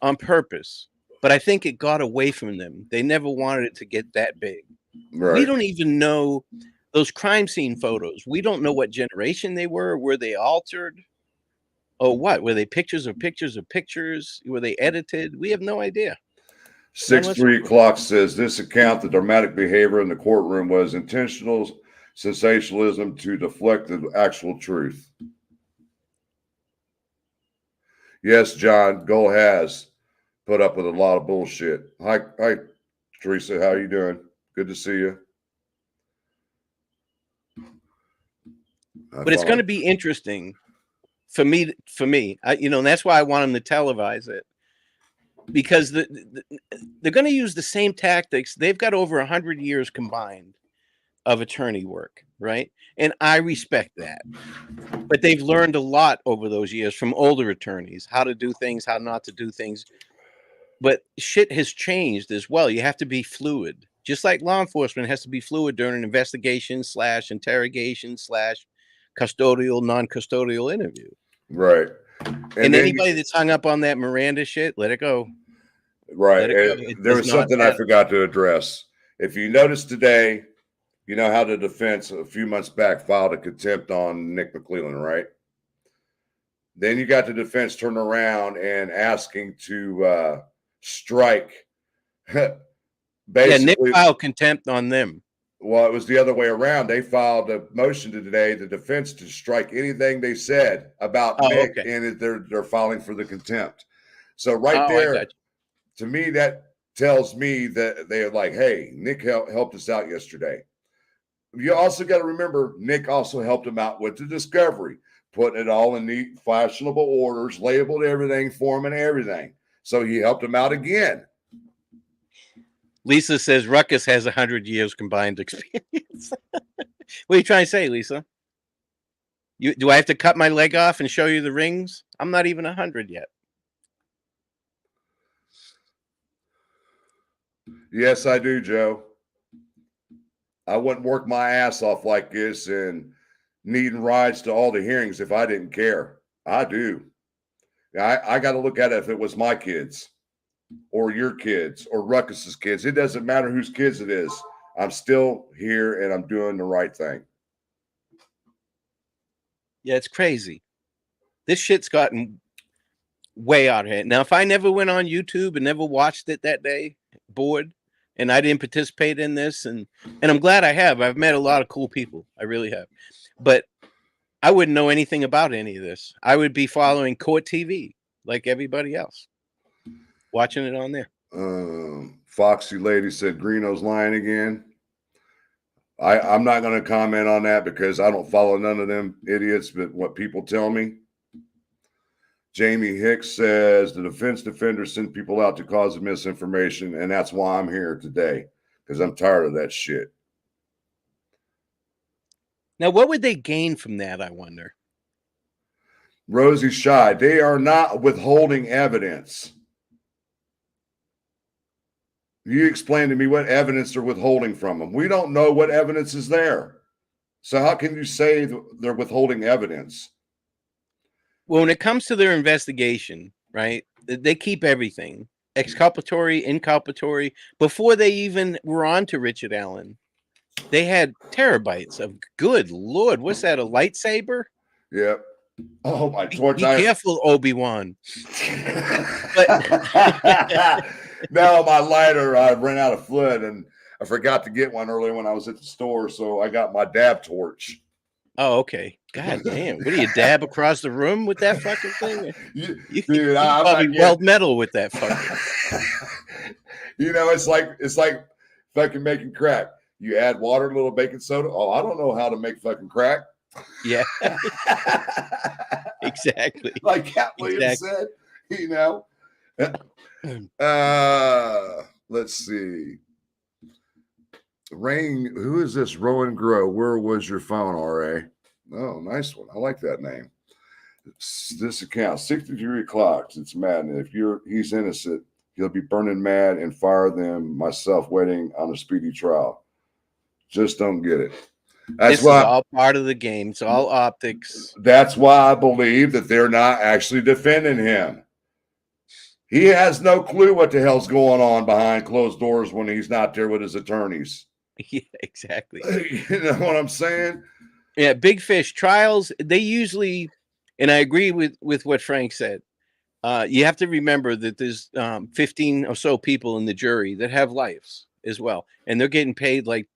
on purpose, but I think it got away from them. They never wanted it to get that big. Right. We don't even know those crime scene photos. We don't know what generation they were. Were they altered? Or what? Were they pictures of pictures of pictures? Were they edited? We have no idea. 6-3 Clock says, this account, the dramatic behavior in the courtroom was intentional sensationalism to deflect the actual truth. Yes, John, Goal has put up with a lot of bullshit. Hi, Teresa. How you doing? Good to see you. But it's going to be interesting for me. And that's why I want them to televise it, because they're going to use the same tactics. They've got over 100 years combined of attorney work, right? And I respect that. But they've learned a lot over those years from older attorneys, how to do things, how not to do things. But shit has changed as well. You have to be fluid. Just like law enforcement has to be fluid during an investigation / interrogation / custodial, non-custodial interview. Right. And anybody that's hung up on that Miranda shit, let it go. Right. There was something I forgot to address. If you notice today, you know how the defense a few months back filed a contempt on Nick McClellan, right? Then you got the defense turning around and asking to strike. Nick filed contempt on them. Well, it was the other way around. They filed a motion today, the defense, to strike anything they said about Nick, and they're filing for the contempt. So there, to me, that tells me that they're like, hey, Nick helped us out yesterday. You also got to remember, Nick also helped him out with the discovery, putting it all in neat, fashionable orders, labeled everything for him and everything. So he helped him out again. Lisa says Ruckus has 100 years combined experience. What are you trying to say, Lisa? Do I have to cut my leg off and show you the rings? I'm not even 100 yet. Yes, I do, Joe. I wouldn't work my ass off like this and needing rides to all the hearings if I didn't care. I do. I got to look at it if it was my kids or your kids or Ruckus's kids. It doesn't matter whose kids it is. I'm still here and I'm doing the right thing. Yeah, it's crazy. This shit's gotten way out of hand. Now, if I never went on YouTube and never watched it that day, bored, and I didn't participate in this, and I'm glad I have. I've met a lot of cool people. I really have. But I wouldn't know anything about any of this. I would be following court TV like everybody else, watching it on there. Foxy Lady said Greeno's lying again. I'm not going to comment on that because I don't follow none of them idiots, but what people tell me. Jamie Hicks says the defense defenders send people out to cause misinformation, and that's why I'm here today, because I'm tired of that shit. Now, what would they gain from that, I wonder? Rosie Shy, they are not withholding evidence. You explain to me what evidence they're withholding from him. We don't know what evidence is there. So how can you say they're withholding evidence? Well, when it comes to their investigation, right, they keep everything exculpatory, inculpatory. Before they even were on to Richard Allen, they had terabytes of, good Lord, what's that, a lightsaber? Yep. Oh, my torch. Be careful, Obi-Wan. No, my lighter, I ran out of fluid, and I forgot to get one earlier when I was at the store, so I got my dab torch. Oh, okay. God damn. What do you dab across the room with that fucking thing? Dude, I'm probably weld metal with that fucking. You know, it's like fucking making crack. You add water, a little baking soda. Oh, I don't know how to make fucking crack. Yeah. Exactly. Like Cat Williams said, you know. Let's see. Rain, who is this? Rowan Grow. Where was your phone, RA? Oh, nice one. I like that name. This account, 63 clocks. It's madness. If he's innocent, he'll be burning mad and fire them myself waiting on a speedy trial. Just don't get it. This is all part of the game. It's all optics. That's why I believe that they're not actually defending him. He has no clue what the hell's going on behind closed doors when he's not there with his attorneys. Yeah, exactly. You know what I'm saying? Yeah, big fish trials, they usually, and I agree with what Frank said. You have to remember that there's 15 or so people in the jury that have lives as well, and they're getting paid like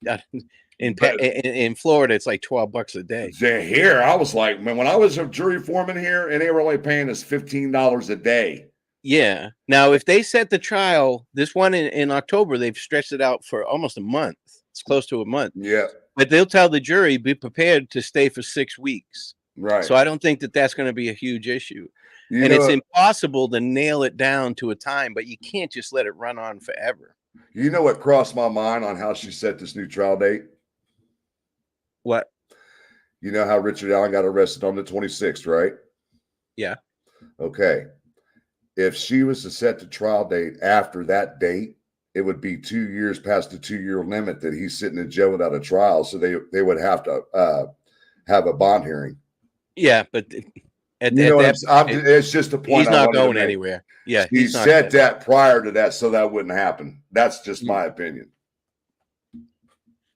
in Florida, it's like $12 a day. Here, I was like, man, when I was a jury foreman here, and they were only paying us $15 a day. Yeah. Now, if they set the trial, this one in October, they've stretched it out for almost a month. It's close to a month. Yeah. But they'll tell the jury, be prepared to stay for 6 weeks. Right. So I don't think that that's going to be a huge issue. And it's impossible to nail it down to a time, but you can't just let it run on forever. You know what crossed my mind on how she set this new trial date? What? You know how Richard Allen got arrested on the 26th, right? Yeah. Okay. If she was to set the trial date after that date, it would be 2 years past the 2-year limit that he's sitting in jail without a trial. So they would have to have a bond hearing. Yeah, but it's just a point. He's not going anywhere. Yeah, he said that prior to that, so that wouldn't happen. That's just my opinion.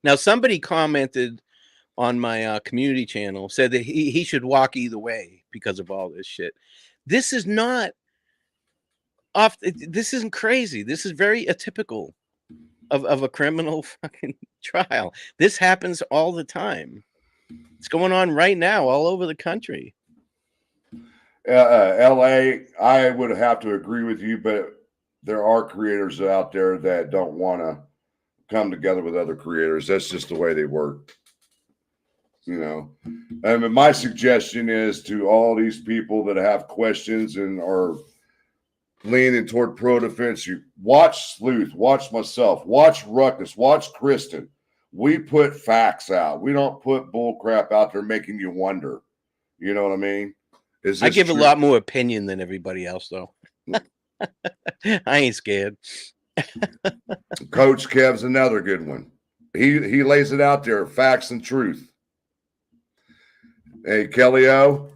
Now, somebody commented on my community channel, said that he should walk either way because of all this shit. This is not off. This isn't crazy. This is very atypical of a criminal fucking trial. This happens all the time. It's going on right now all over the country. LA, I would have to agree with you, but there are creators out there that don't want to come together with other creators. That's just the way they work. You know, and my suggestion is to all these people that have questions and are leaning toward pro defense, you watch Sleuth, watch myself, watch Ruckus, watch Kristen. We put facts out. We don't put bull crap out there making you wonder. You know what I mean? I give a lot more opinion than everybody else, though. I ain't scared. Coach Kev's another good one. He lays it out there, facts and truth. Hey, Kelly O,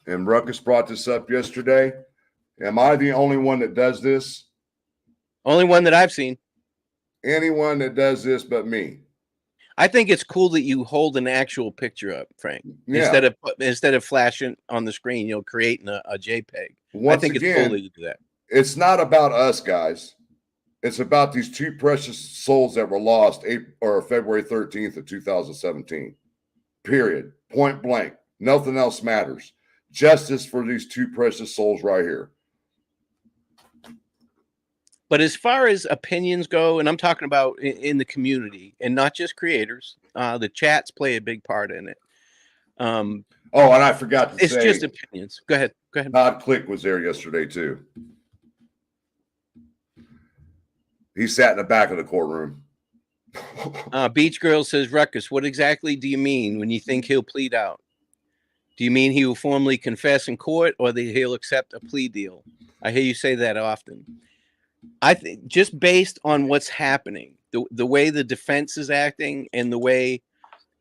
and Ruckus brought this up yesterday. Am I the only one that does this? Only one that I've seen. Anyone that does this but me. I think it's cool that you hold an actual picture up, Frank. Yeah. Instead of flashing on the screen, you'll create a JPEG. I think it's cool that you do that. It's not about us, guys. It's about these two precious souls that were lost February 13th of 2017. Period. Point blank. Nothing else matters. Justice for these two precious souls right here. But as far as opinions go, and I'm talking about in the community and not just creators, the chats play a big part in it. And I forgot to say. It's just opinions. Go ahead. Todd Click was there yesterday, too. He sat in the back of the courtroom. Beach Girl says, Ruckus, what exactly do you mean when you think he'll plead out? Do you mean he will formally confess in court or that he'll accept a plea deal? I hear you say that often. I think just based on what's happening, the way the defense is acting, and the way,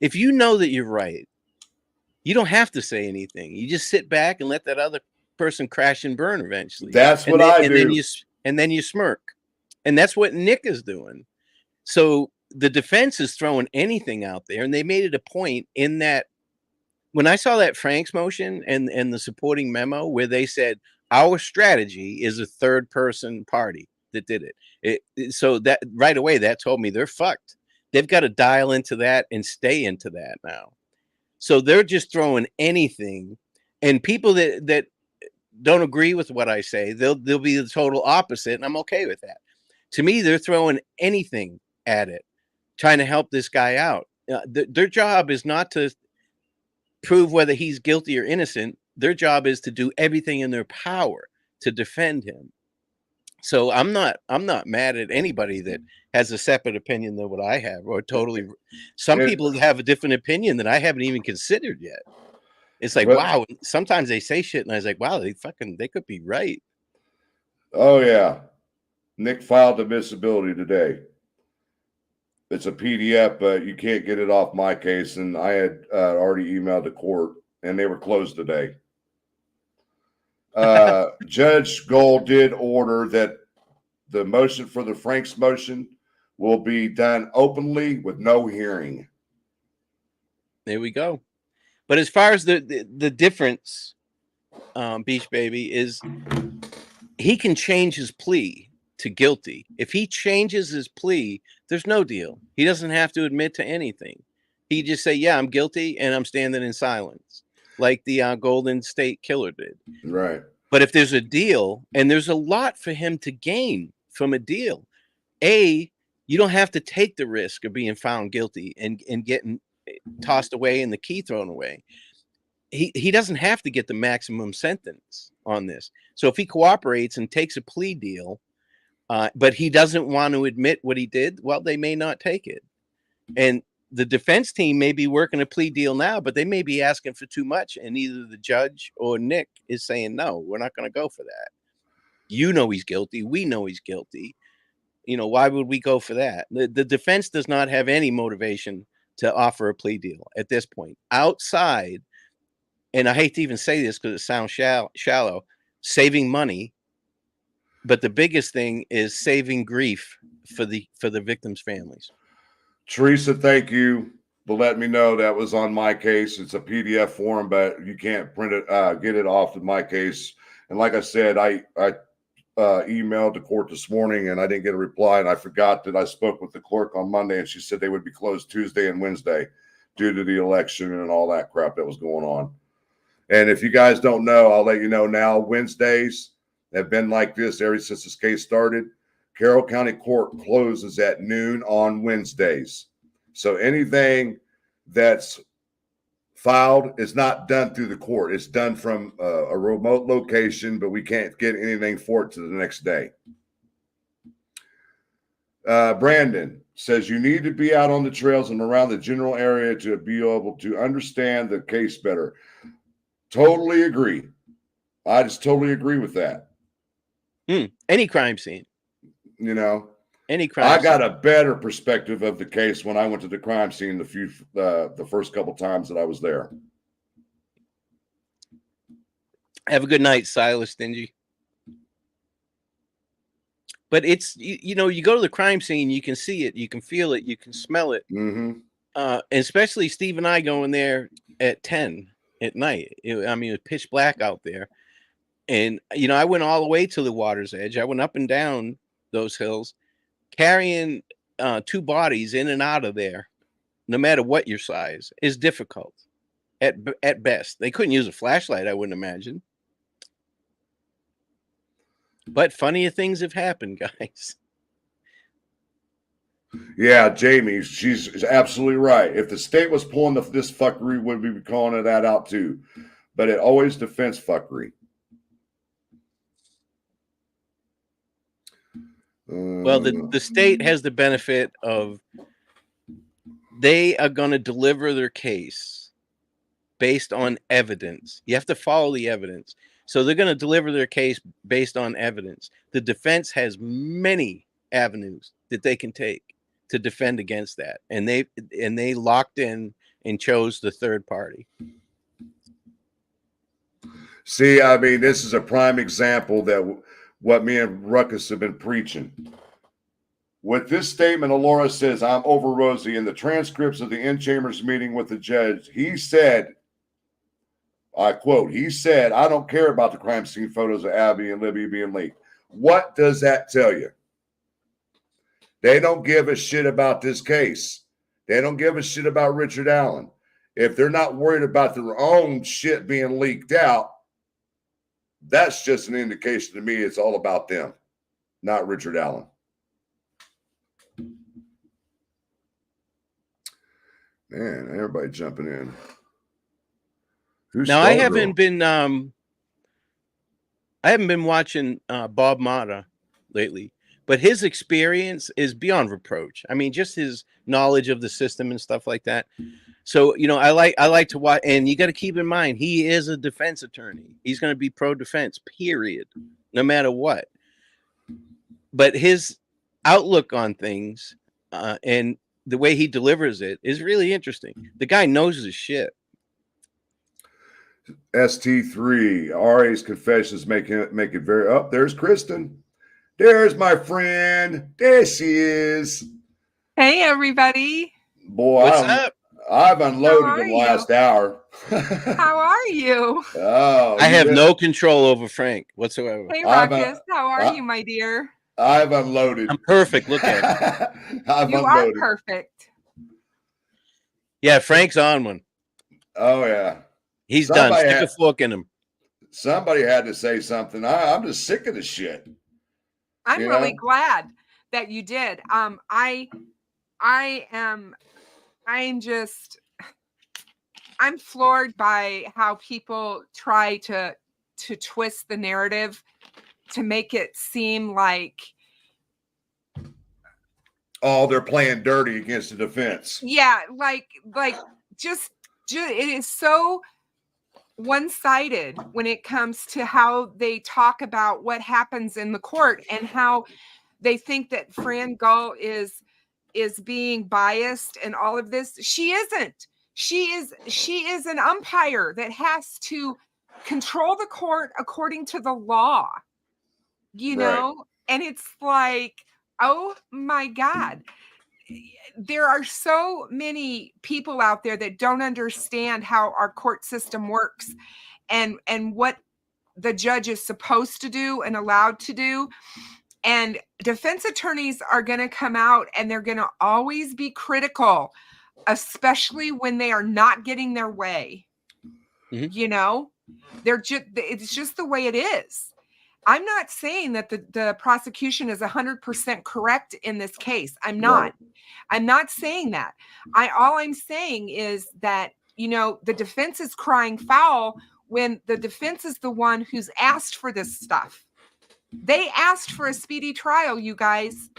if you know that you're right, you don't have to say anything. You just sit back and let that other person crash and burn eventually. That's what I do. And then you smirk. And that's what Nick is doing. So the defense is throwing anything out there, and they made it a point in that when I saw that Frank's motion and the supporting memo where they said our strategy is a third person party that did it. So that right away that told me they're fucked. They've got to dial into that and stay into that now. So they're just throwing anything, and people that don't agree with what I say, they'll be the total opposite, and I'm okay with that. To me, they're throwing anything at it, trying to help this guy out. Their job is not to prove whether he's guilty or innocent. Their job is to do everything in their power to defend him. So I'm not mad at anybody that has a separate opinion than what I have, or totally. Some people have a different opinion that I haven't even considered yet. It's like, wow. Sometimes they say shit, and I was like, wow, they could be right. Oh yeah, Nick filed admissibility today. It's a PDF, but you can't get it off my case, and I had already emailed the court, and they were closed today. Judge Gold did order that the motion for the Frank's motion will be done openly with no hearing. There we go. But as far as the difference, Beach Baby, is he can change his plea to guilty. If he changes his plea, there's no deal. He doesn't have to admit to anything. He just say, yeah, I'm guilty, and I'm standing in silence, like the Golden State Killer did. Right. But if there's a deal, and there's a lot for him to gain from a deal, you don't have to take the risk of being found guilty and getting tossed away and the key thrown away. He doesn't have to get the maximum sentence on this. So if he cooperates and takes a plea deal, but he doesn't want to admit what he did, well, they may not take it. And the defense team may be working a plea deal now, but they may be asking for too much, and either the judge or Nick is saying, no, we're not going to go for that. You know he's guilty. We know he's guilty. Why would we go for that? The defense does not have any motivation to offer a plea deal at this point. Outside, and I hate to even say this because it sounds shallow, saving money. But the biggest thing is saving grief for the victims' families. Teresa, thank you for letting me know that was on my case. It's a PDF form, but you can't print it, get it off of my case. And like I said, I emailed the court this morning, and I didn't get a reply, and I forgot that I spoke with the clerk on Monday, and she said they would be closed Tuesday and Wednesday due to the election and all that crap that was going on. And if you guys don't know, I'll let you know now. Wednesdays have been like this ever since this case started. Carroll County Court closes at noon on Wednesdays. So anything that's filed is not done through the court. It's done from a remote location, but we can't get anything for it to the next day. Brandon says you need to be out on the trails and around the general area to be able to understand the case better. Totally agree. I just totally agree with that. Any crime scene. Any crime I got a better perspective of the case when I went to the crime scene the first couple times that I was there. Have a good night, Silas Stingy. But it's, you go to the crime scene, you can see it, you can feel it, you can smell it. Mm-hmm. And especially Steve and I going there at 10 at night. It was pitch black out there. And, I went all the way to the water's edge. I went up and down those hills, carrying 2 bodies in and out of there, no matter what your size, is difficult at best. They couldn't use a flashlight, I wouldn't imagine. But funnier things have happened, guys. Yeah, Jamie, she's absolutely right. If the state was pulling this fuckery, would we be calling that out too? But it always defends fuckery. Well, the state has the benefit of they are going to deliver their case based on evidence. You have to follow the evidence. So they're going to deliver their case based on evidence. The defense has many avenues that they can take to defend against that, and they locked in and chose the third party. See, I mean, this is a prime example that what me and Ruckus have been preaching. With this statement, Alora says, "I'm over Rosie." In the transcripts of the in-chambers meeting with the judge, he said, I quote, he said, "I don't care about the crime scene photos of Abby and Libby being leaked." What does that tell you? They don't give a shit about this case. They don't give a shit about Richard Allen. If they're not worried about their own shit being leaked out, that's just an indication to me it's all about them, not Richard Allen. Man, everybody jumping in. Now I haven't been watching Bob Mata lately, but his experience is beyond reproach. I mean, just his knowledge of the system and stuff like that. So, you know, I like to watch, and you got to keep in mind, he is a defense attorney. He's going to be pro-defense, period, no matter what. But his outlook on things and the way he delivers it is really interesting. The guy knows his shit. ST3, RA's confessions make it very up. There's Kristen. There's my friend. There she is. Hey, everybody. Boy, what's up? I've unloaded the last hour. How are you? Oh, I have no control over Frank whatsoever. Hey, Ruckus. How are you, my dear? I've unloaded. I'm perfect. Look at it. You are perfect. Yeah, Frank's on one. Oh, yeah. He's done. Stick a fork in him. Somebody had to say something. I'm just sick of the shit. I'm really glad that you did. I'm floored by how people try to twist the narrative to make it seem like, oh, they're playing dirty against the defense. Yeah, like just it is so one-sided when it comes to how they talk about what happens in the court and how they think that Fran Gull is being biased and all of this. She isn't. She is an umpire that has to control the court according to the law, you know? And it's like, oh my God. There are so many people out there that don't understand how our court system works and what the judge is supposed to do and allowed to do. And defense attorneys are going to come out and they're going to always be critical, especially when they are not getting their way. Mm-hmm. You know, it's just the way it is. I'm not saying that the prosecution is 100% correct in this case. I'm not. Right. I'm not saying that. All I'm saying is that, you know, the defense is crying foul when the defense is the one who's asked for this stuff. They asked for a speedy trial, you guys.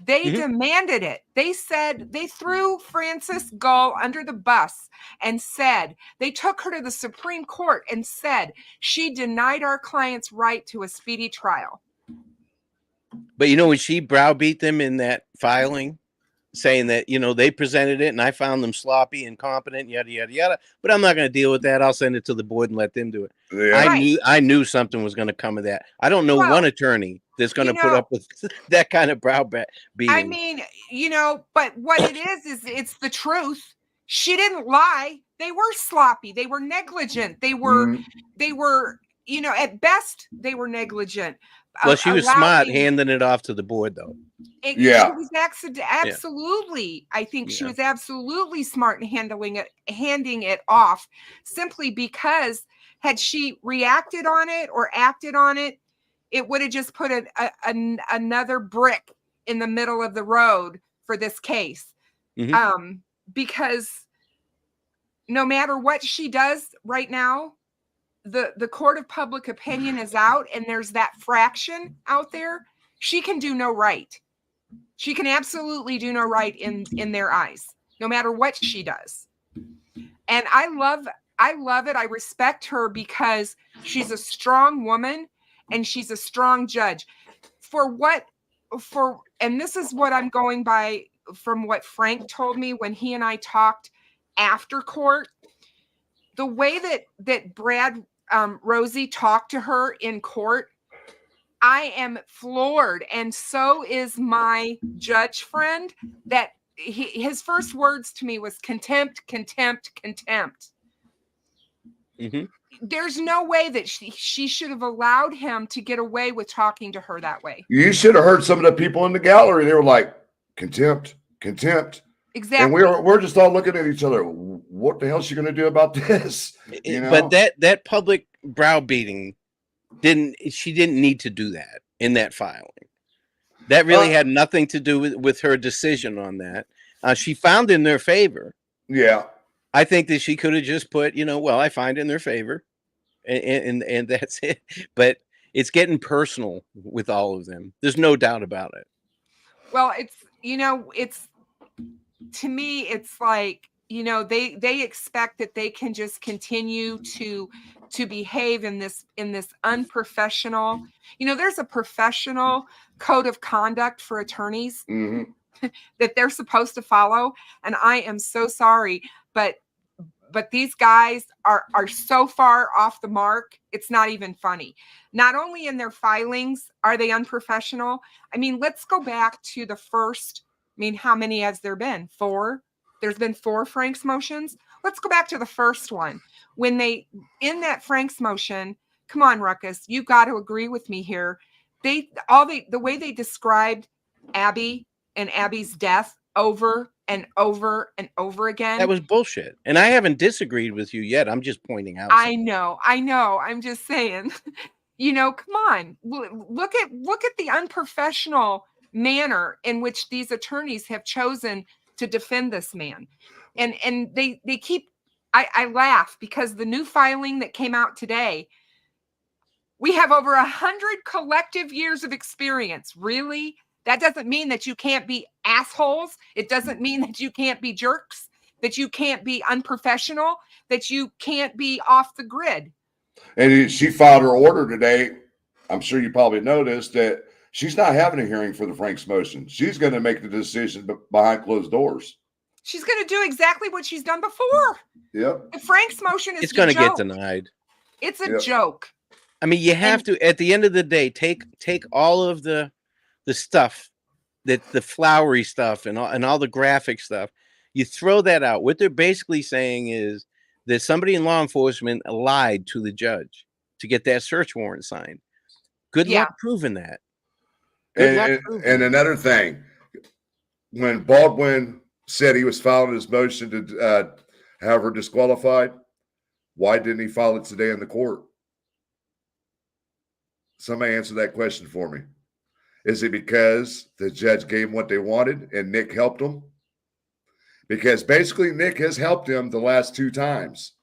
They demanded it. They said, they threw Frances Gull under the bus and said, they took her to the Supreme Court and said, she denied our client's right to a speedy trial. But you know, when she browbeat them in that filing, saying that, you know, they presented it and I found them sloppy, incompetent, yada, yada, yada. But I'm not going to deal with that. I'll send it to the board and let them do it. Yeah. I knew something was going to come of that. I don't know one attorney that's going to put up with that kind of browbeating. I mean, you know, but what it is it's the truth. She didn't lie. They were sloppy. They were negligent. They were, you know, at best they were negligent. Well, she was smart handing it off to the board, though. She was absolutely. I think she was absolutely smart in handing it off, simply because had she reacted on it or acted on it, it would have just put another brick in the middle of the road for this case. Mm-hmm. Because no matter what she does right now, the court of public opinion is out, and there's that fraction out there. She can do no right. She can absolutely do no right in their eyes, no matter what she does. And I love I love it. I respect her because she's a strong woman and she's a strong judge. And this is what I'm going by from what Frank told me when he and I talked after court. The way that Brad Rosie talked to her in court, I am floored, and so is my judge friend. That his first words to me was contempt, contempt, contempt. Mm-hmm. There's no way that she should have allowed him to get away with talking to her that way. You should have heard some of the people in the gallery. They were like, contempt, contempt. Exactly. And we're just all looking at each other. What the hell is she going to do about this? You know? But that public browbeating she didn't need to do that in that filing. That really had nothing to do with her decision on that. She found in their favor. Yeah. I think that she could have just put, well, I find in their favor, and that's it. But it's getting personal with all of them. There's no doubt about it. Well, it's to me, it's like, they expect that they can just continue to behave in this unprofessional. There's a professional code of conduct for attorneys that they're supposed to follow, and I am so sorry, but these guys are so far off the mark. It's not even funny. Not only in their filings are they unprofessional. I mean, let's go back to the first. I mean, how many has there been? 4? There's been 4 Frank's motions. Let's go back to the first one. When in that Frank's motion, come on, Ruckus, you've got to agree with me here. The way they described Abby and Abby's death over and over and over again. That was bullshit. And I haven't disagreed with you yet. I'm just pointing out. I know. I'm just saying, come on, look at the unprofessional manner in which these attorneys have chosen to defend this man. And they keep, I laugh because the new filing that came out today, we have over 100 collective years of experience. Really? That doesn't mean that you can't be assholes. It doesn't mean that you can't be jerks, that you can't be unprofessional, that you can't be off the grid. And she filed her order today. I'm sure you probably noticed that she's not having a hearing for the Frank's motion. She's going to make the decision behind closed doors. She's going to do exactly what she's done before. Yep. The Frank's motion is it's going to get denied. It's a joke. I mean, you have to, at the end of the day, take all of the stuff, the flowery stuff and all the graphic stuff. You throw that out. What they're basically saying is that somebody in law enforcement lied to the judge to get that search warrant signed. Good luck proving that. And another thing, when Baldwin said he was filing his motion to have her disqualified, why didn't he file it today in the court? Somebody answer that question for me. Is it because the judge gave him what they wanted and Nick helped him? Because basically Nick has helped him the last 2 times.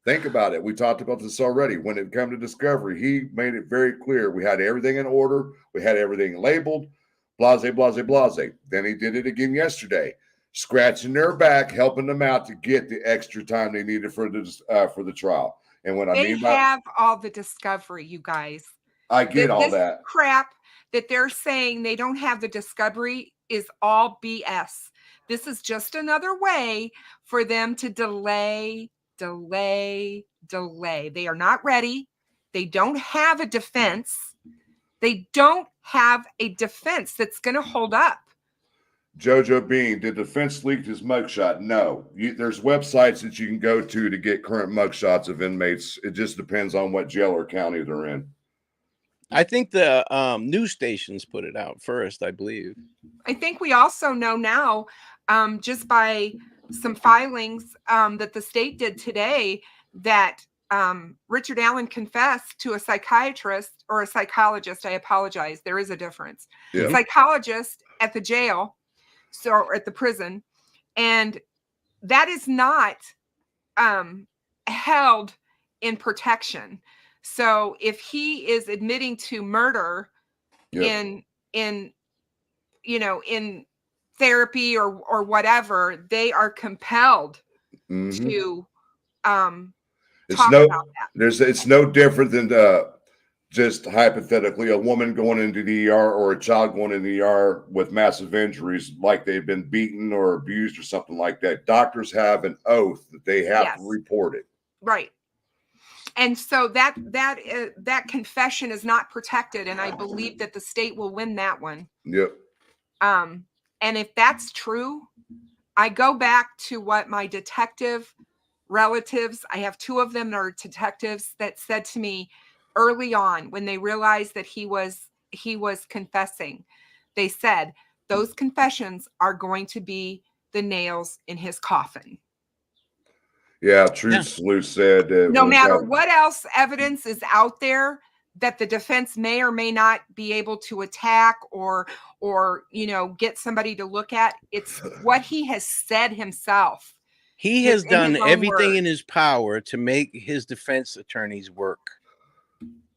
Think about it. We talked about this already. When it came to discovery, he made it very clear. We had everything in order. We had everything labeled. Blase, blase, blase. Then he did it again yesterday, scratching their back, helping them out to get the extra time they needed for the trial. And when they have all the discovery, you guys. I get all that crap that they're saying they don't have the discovery is all BS. This is just another way for them to delay. They are not ready. They don't have a defense. They don't have a defense that's going to hold up. Jojo Bean, did defense leak his mugshot? No. There's websites that you can go to get current mugshots of inmates. It just depends on what jail or county they're in. I think the news stations put it out first, I believe. I think we also know now, just by some filings that the state did today, that Richard Allen confessed to a psychiatrist or a psychologist. I apologize. There is a difference. Yeah. Psychologist at the jail, or at the prison, and that is not held in protection. So if he is admitting to murder in therapy or whatever, they are compelled to talk about that. It's no different than just hypothetically a woman going into the ER or a child going into the ER with massive injuries, like they've been beaten or abused or something like that. Doctors have an oath that they have to report it. Right. And so that confession is not protected, and I believe that the state will win that one. Yep. And if that's true, I go back to what my detective relatives, I have two of them that are detectives, that said to me early on when they realized that he was confessing. They said those confessions are going to be the nails in his coffin. Yeah, Truth Salute said that no matter what else evidence is out there that the defense may or may not be able to attack or get somebody to look at, it's what he has said himself. He has done everything in his power to make his defense attorneys work.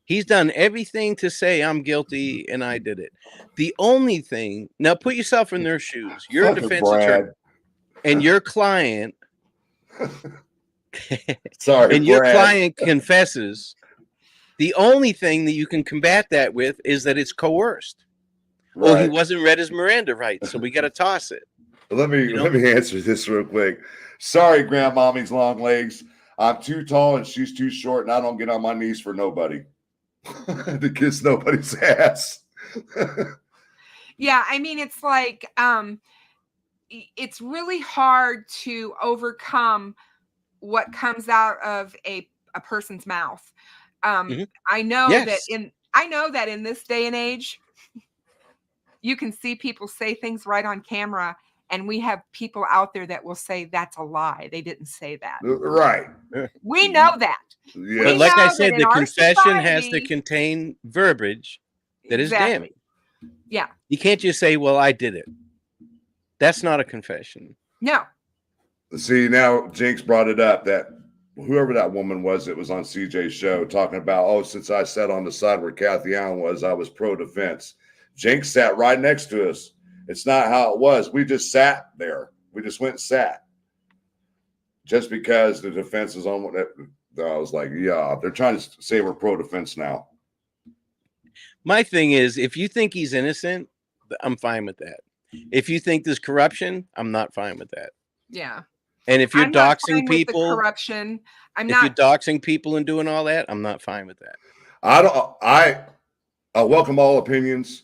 He's done everything to say I'm guilty and I did it. The only thing, now put yourself in their shoes. You're a defense attorney and your client your client confesses. The only thing that you can combat that with is that it's coerced. Right. Well, he wasn't read his Miranda rights, so we got to toss it. Let me answer this real quick. Sorry, Grandmommy's long legs. I'm too tall and she's too short, and I don't get on my knees for nobody. To kiss nobody's ass. Yeah, I mean, it's like it's really hard to overcome what comes out of a person's mouth. I know that in this day and age, you can see people say things right on camera, and we have people out there that will say that's a lie. They didn't say that. Right. We know that. Yeah. But like I said, the confession has to contain verbiage that is damning. Yeah. You can't just say, well, I did it. That's not a confession. No. See, now Jinx brought it up that whoever that woman was that was on CJ's show talking about, since I sat on the side where Kathy Allen was, I was pro-defense. Jinx sat right next to us. It's not how it was. We just sat there. We just went and sat. Just because the defense is on what I was like, yeah, they're trying to say we're pro-defense now. My thing is, if you think he's innocent, I'm fine with that. If you think there's corruption, I'm not fine with that. Yeah. And if you're doxing people, corruption, you're doxing people and doing all that, I'm not fine with that. I welcome all opinions,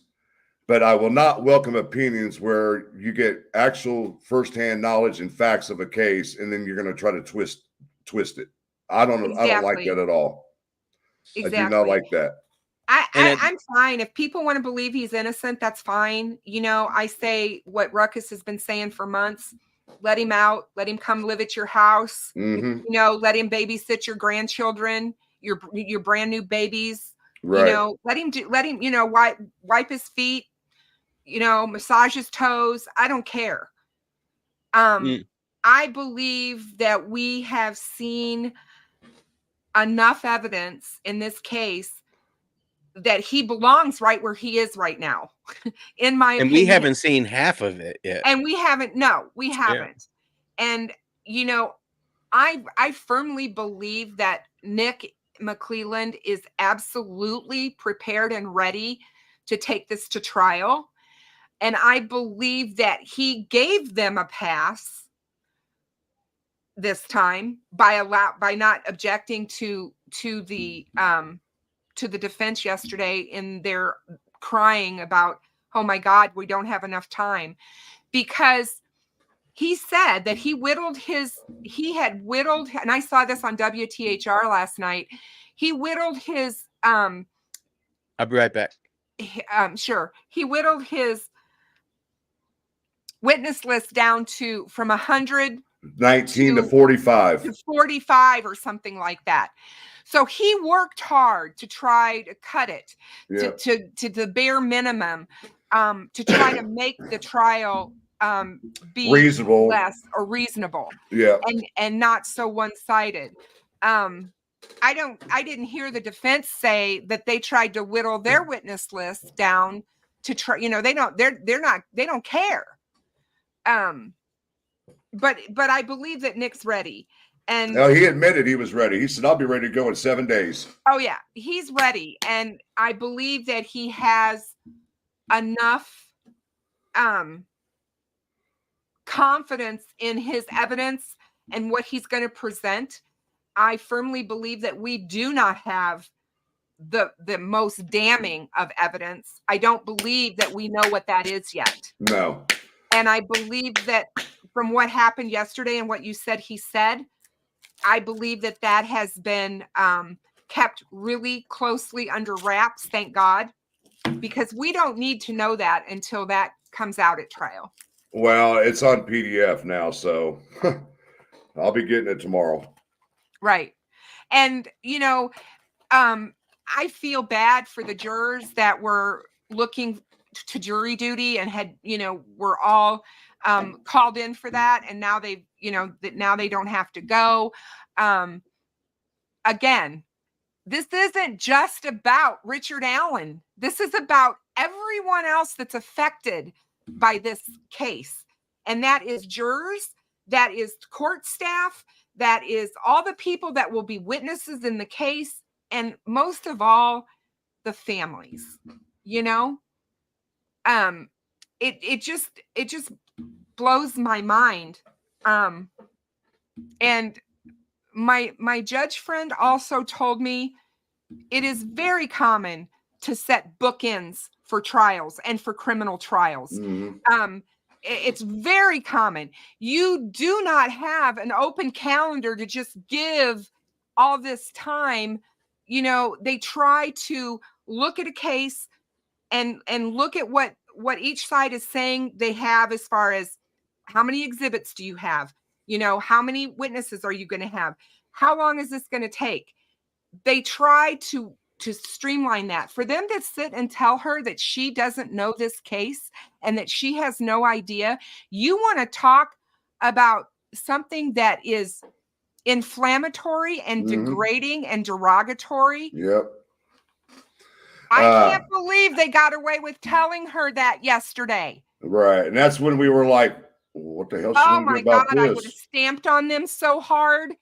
but I will not welcome opinions where you get actual firsthand knowledge and facts of a case, and then you're going to try to twist it. I don't like that at all. Exactly. I do not like that. I'm fine. If people want to believe he's innocent, that's fine. I say what Ruckus has been saying for months. Let him out. Let him come live at your house. Mm-hmm. Let him babysit your grandchildren, your brand new babies. Right. Let him wipe his feet, massage his toes. I don't care. I believe that we have seen enough evidence in this case that he belongs right where he is right now, in my opinion. And we haven't seen half of it yet. And we haven't. And, I firmly believe that Nick McClelland is absolutely prepared and ready to take this to trial. And I believe that he gave them a pass this time by not objecting to the defense yesterday in their crying about, oh my God, we don't have enough time, because he said that he had whittled, and I saw this on WTHR last night. He whittled his, I'll be right back. Sure. He whittled his witness list down from 119 to 45. To 45 or something like that. So he worked hard to try to cut it to the bare minimum, to try to make the trial be reasonable, less or reasonable, and not so one-sided. I didn't hear the defense say that they tried to whittle their witness list down to try. They don't care. But I believe that Nick's ready. And no, he admitted he was ready. He said, I'll be ready to go in 7 days. Oh yeah, he's ready. And I believe that he has enough confidence in his evidence and what he's going to present. I firmly believe that we do not have the most damning of evidence. I don't believe that we know what that is yet. No. And I believe that from what happened yesterday and what you said he said, I believe that that has been kept really closely under wraps, thank God, because we don't need to know that until that comes out at trial. Well, it's on PDF now, so I'll be getting it tomorrow. Right. And, I feel bad for the jurors that were looking to jury duty and had, were all called in for that. And now now they don't have to go. Again, this isn't just about Richard Allen. This is about everyone else that's affected by this case. And that is jurors, that is court staff, that is all the people that will be witnesses in the case, and most of all, the families. It just blows my mind. And my judge friend also told me it is very common to set bookends for trials and for criminal trials. Mm-hmm. It's very common. You do not have an open calendar to just give all this time. They try to look at a case and look at what each side is saying they have as far as how many exhibits do you have? How many witnesses are you going to have? How long is this going to take? They try to streamline that. For them to sit and tell her that she doesn't know this case and that she has no idea, you want to talk about something that is inflammatory and degrading and derogatory. Yep. I can't believe they got away with telling her that yesterday. Right. And that's when we were like, what the hell should Oh we my do about God, this? I would have stamped on them so hard.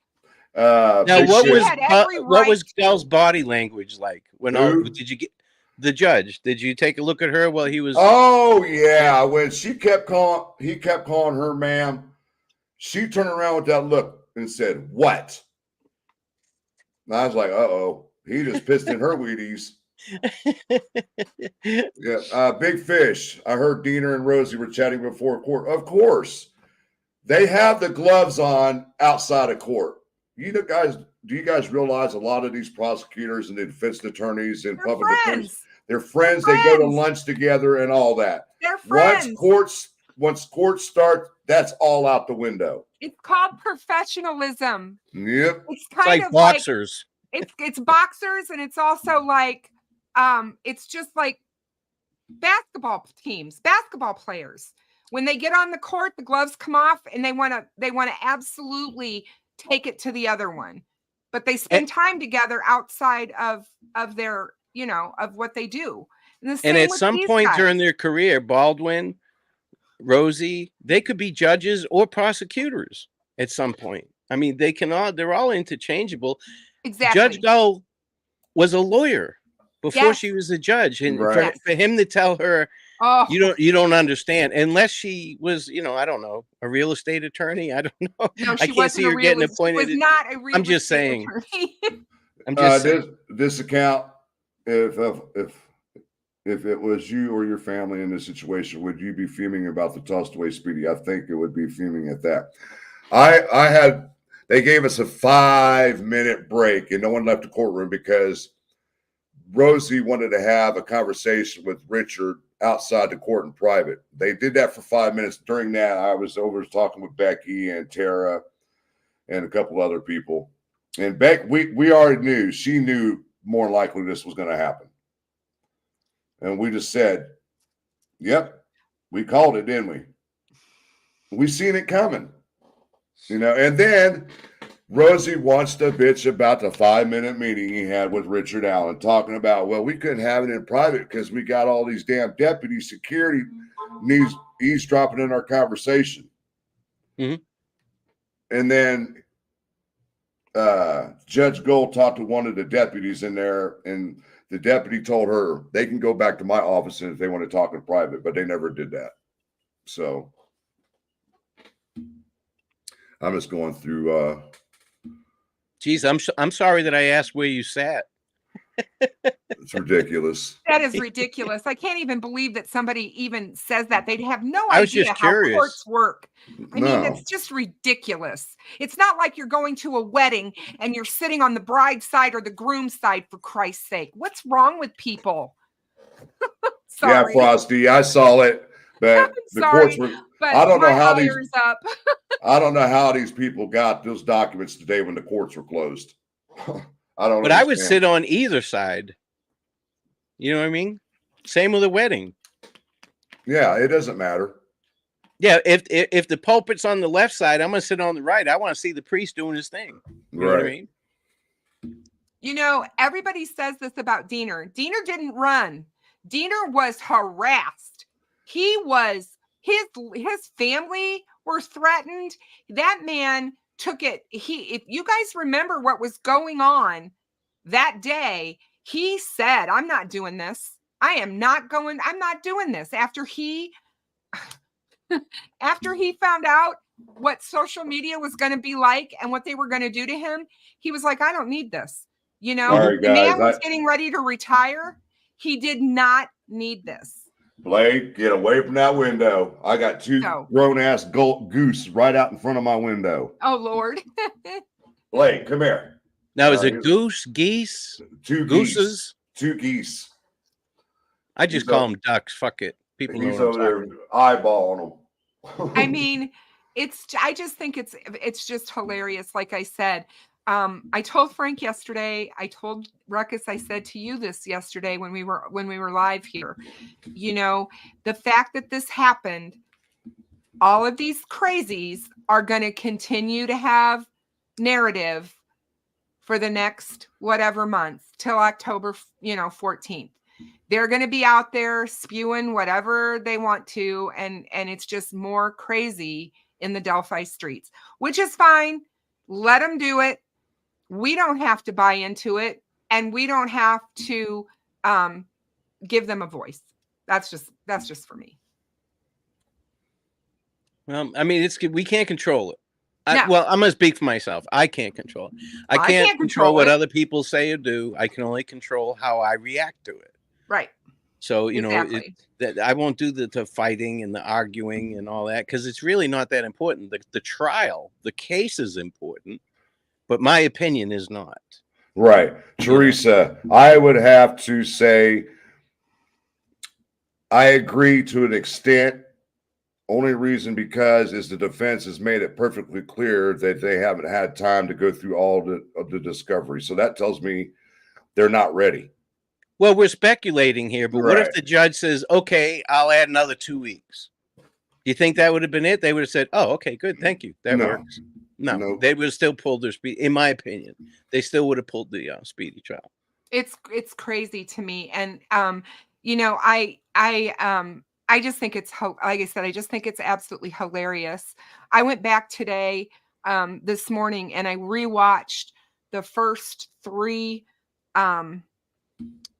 Now, what was Dell's body language like? Did you get the judge? Did you take a look at her while he was? Oh yeah, when he kept calling her ma'am. She turned around with that look and said, "What?" And I was like, "Uh-oh, he just pissed in her Wheaties." Yeah, Big Fish. I heard Dina and Rosie were chatting before court. Of course, they have the gloves on outside of court. Do you guys realize a lot of these prosecutors and the defense attorneys and public attorneys, they're friends. They go to lunch together and all that. They're friends. Once courts start, that's all out the window. It's called professionalism. Yep. It's kind of boxers. It's boxers, and it's also like it's just like basketball teams, basketball players. When they get on the court, the gloves come off, and they want to absolutely take it to the other one. But they spend time together outside of their, of what they do. And at some point during their career, Baldwin, Rosie, they could be judges or prosecutors at some point. I mean, they're all interchangeable. Exactly. Judge Gull was a lawyer before she was a judge. And for him to tell her, you don't understand, unless she was, I don't know, a real estate attorney. I don't know. No, I can't see her getting appointed. She was not a real I'm just estate saying. attorney. I'm just saying. This account, if it was you or your family in this situation, would you be fuming about the tossed away Speedy? I think it would be fuming at that. They gave us a 5-minute break and no one left the courtroom because Rosie wanted to have a conversation with Richard outside the court in private. They did that for 5 minutes. During that, I was over talking with Becky and Tara and a couple other people. And we already knew, she knew more likely this was going to happen. And we just said, yep, we called it, didn't we? We seen it coming, and then Rosie wants to bitch about the 5-minute meeting he had with Richard Allen, talking about, well, we couldn't have it in private because we got all these damn deputy security eavesdropping in our conversation. Mm-hmm. And then Judge Gold talked to one of the deputies in there, and the deputy told her they can go back to my office if they want to talk in private, but they never did that. So I'm just going through. Geez, I'm sorry that I asked where you sat. It's ridiculous. That is ridiculous. I can't even believe that somebody even says that. They'd have no idea how courts work. I mean, it's just ridiculous. It's not like you're going to a wedding and you're sitting on the bride's side or the groom's side, for Christ's sake. What's wrong with people? Yeah, Frosty, I saw it, but the courts were. I don't know how these. I don't know how these people got those documents today when the courts were closed. I don't. But I would sit on either side. You know what I mean? Same with a wedding. Yeah, it doesn't matter. Yeah, if the pulpit's on the left side, I'm gonna sit on the right. I want to see the priest doing his thing. You know what I mean? You know, everybody says this about Diener. Diener didn't run. Diener was harassed. He was his family were threatened. That man took it. If you guys remember what was going on that day, he said, I'm not doing this. I'm not doing this. After he found out what social media was going to be like and what they were going to do to him, he was like, I don't need this. You know, right, the man was getting ready to retire. He did not need this. Blake, get away from that window. I got two grown-ass goose right out in front of my window. Oh, Lord. Blake, come here. Now, is it goose, geese? Two gooses? Two geese. I just call them ducks. Fuck it. People know he's over there eyeballing them. I mean, I just think it's just hilarious. Like I said, I told Frank yesterday, I told Ruckus, I said to you this yesterday when we were live here, you know, the fact that this happened, all of these crazies are going to continue to have narrative for the next whatever month till October, 14th. They're going to be out there spewing whatever they want to. And it's just more crazy in the Delphi streets, which is fine. Let them do it. We don't have to buy into it, and we don't have to give them a voice. That's just for me. Well, I mean, we can't control it. No. Well, I'm going to speak for myself. I can't control it. I can't control what other people say or do. I can only control how I react to it. Right. So, you know, I won't do the fighting and the arguing and all that, because it's really not that important. The trial, the case is important, but my opinion is not. Right. Teresa, I would have to say I agree to an extent. Only reason because the defense has made it perfectly clear that they haven't had time to go through all of the discovery. So that tells me they're not ready. Well, we're speculating here, but what if the judge says, okay, I'll add another 2 weeks? Do you think that would have been it? They would have said, oh, okay, good. Thank you. That works. No, they would have still pulled their speed. In my opinion, they still would have pulled the speedy trial. It's crazy to me. And, you know, I just think it's, like I said, I just think it's absolutely hilarious. I went back today, this morning, and I rewatched the first 3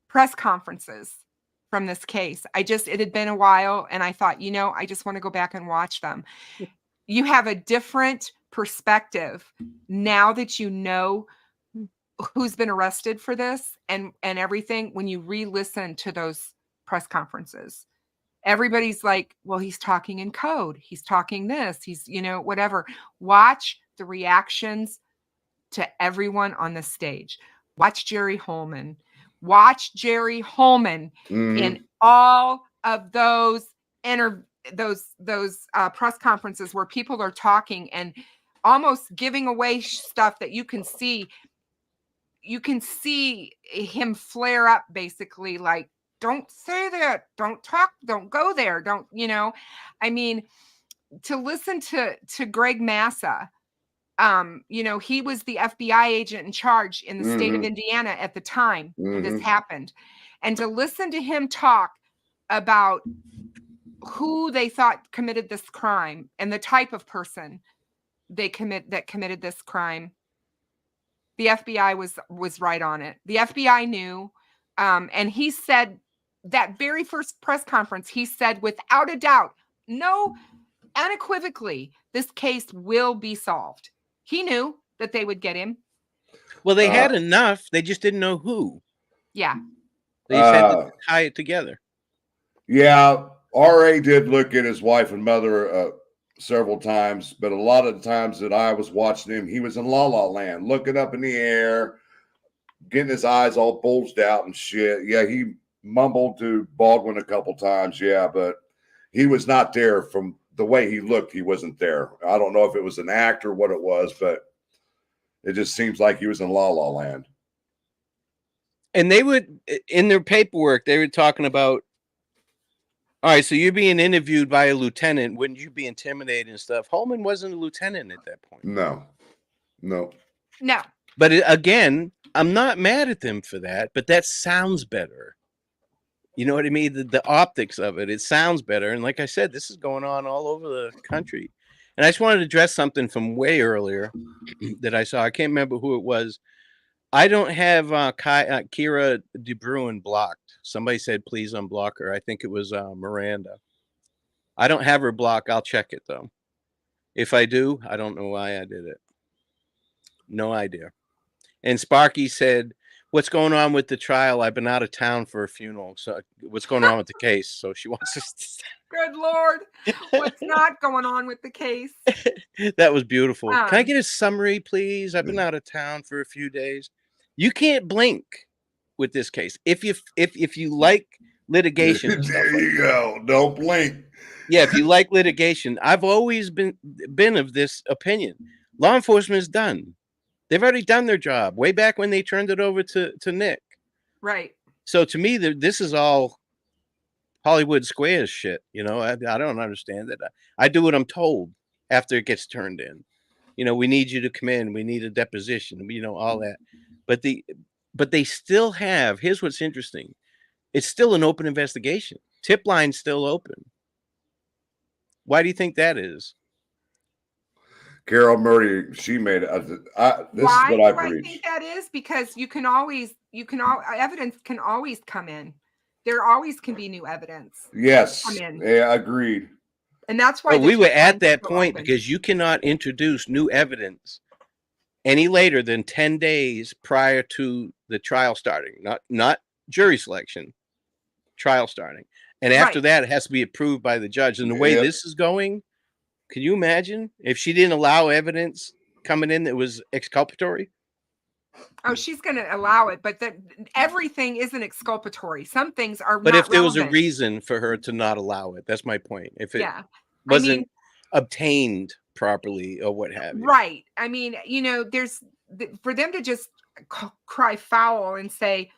press conferences from this case. It had been a while, and I thought, you know, I just want to go back and watch them. You have a different perspective now that you know who's been arrested for this and everything. When you re-listen to those press conferences, everybody's like, well, he's talking in code. He's talking this. He's, you know, whatever. Watch the reactions to everyone on the stage. Watch Jerry Holman. Watch Jerry Holman in all of those press conferences where people are talking and almost giving away stuff that you can see him flare up, basically, like, don't say that, don't talk, don't go there, don't, you know. I mean, to listen to Greg Massa, you know, he was the FBI agent in charge in the state of Indiana at the time this happened. And to listen to him talk about who they thought committed this crime and the type of person that committed this crime, The FBI was right on it. The FBI knew, and he said that very first press conference, he said without a doubt, no, unequivocally, this case will be solved. He knew that they would get him. Well, they had enough. They just didn't know who. Yeah. They just had to tie it together. Yeah. R.A. did look at his wife and mother several times, but a lot of the times that I was watching him, he was in La La Land, looking up in the air, getting his eyes all bulged out and shit. Yeah, he mumbled to Baldwin a couple times. Yeah, but he was not there. From the way he looked, he wasn't there. I don't know if it was an act or what it was, but it just seems like he was in La La Land. And they would, in their paperwork, they were talking about, all right, so you're being interviewed by a lieutenant. Wouldn't you be intimidated and stuff? Holman wasn't a lieutenant at that point. No. But again, I'm not mad at them for that, but that sounds better. You know what I mean? The optics of it sounds better. And like I said, this is going on all over the country. And I just wanted to address something from way earlier that I saw. I can't remember who it was. I don't have Kira De Bruin blocked. Somebody said, please unblock her. I think it was Miranda. I don't have her blocked. I'll check it, though. If I do, I don't know why I did it. No idea. And Sparky said, what's going on with the trial? I've been out of town for a funeral. So what's going on with the case? So she wants us to... Good Lord. What's not going on with the case? That was beautiful. Can I get a summary, please? I've been out of town for a few days. You can't blink with this case. If you like litigation. There you go. Don't blink. Yeah, if you like litigation, I've always been of this opinion. Law enforcement is done. They've already done their job way back when they turned it over to Nick. Right. So to me, this is all Hollywood Squares shit. You know, I don't understand that. I do what I'm told after it gets turned in. You know, we need you to come in. We need a deposition. You know, all that. But they still have. Here's what's interesting. It's still an open investigation. Tip line's still open. Why do you think that is? Carol Murray, she made it. This is what I preach. I think that is because evidence can always come in. There always can be new evidence. Yes. Come in. Yeah, agreed. And that's why we were at that point because you cannot introduce new evidence any later than 10 days prior to the trial starting, not jury selection, trial starting. And after that, it has to be approved by the judge. And the way this is going, can you imagine if she didn't allow evidence coming in that was exculpatory? Oh, she's going to allow it, but everything isn't exculpatory. Some things are. But if there was relevant. a reason for her to not allow it, that's my point. If it wasn't obtained properly or what have you. Right. I mean, you know, there's for them to just cry foul and say,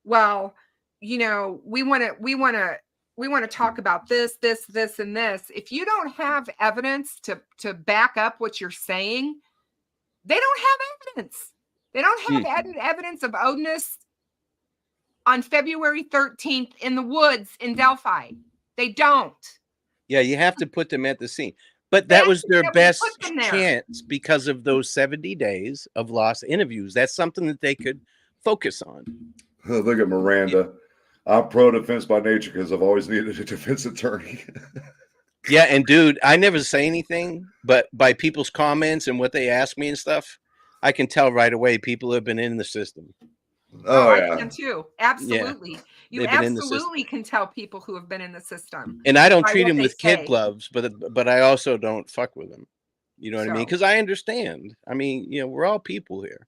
well, you know, we want to talk about this, and this. If you don't have evidence to back up what you're saying, they don't have evidence. They don't have evidence of Odinus on February 13th in the woods in Delphi. They don't. Yeah, you have to put them at the scene. But that was their best chance because of those 70 days of lost interviews. That's something that they could focus on. Look at Miranda. I'm pro-defense by nature because I've always needed a defense attorney. Yeah, and dude, I never say anything, but by people's comments and what they ask me and stuff, I can tell right away people have been in the system. Oh, yeah. I can too. Absolutely. Yeah. You absolutely can tell people who have been in the system. And I don't treat them with kid gloves, but I also don't fuck with them. You know what I mean? Because I understand. I mean, you know, we're all people here.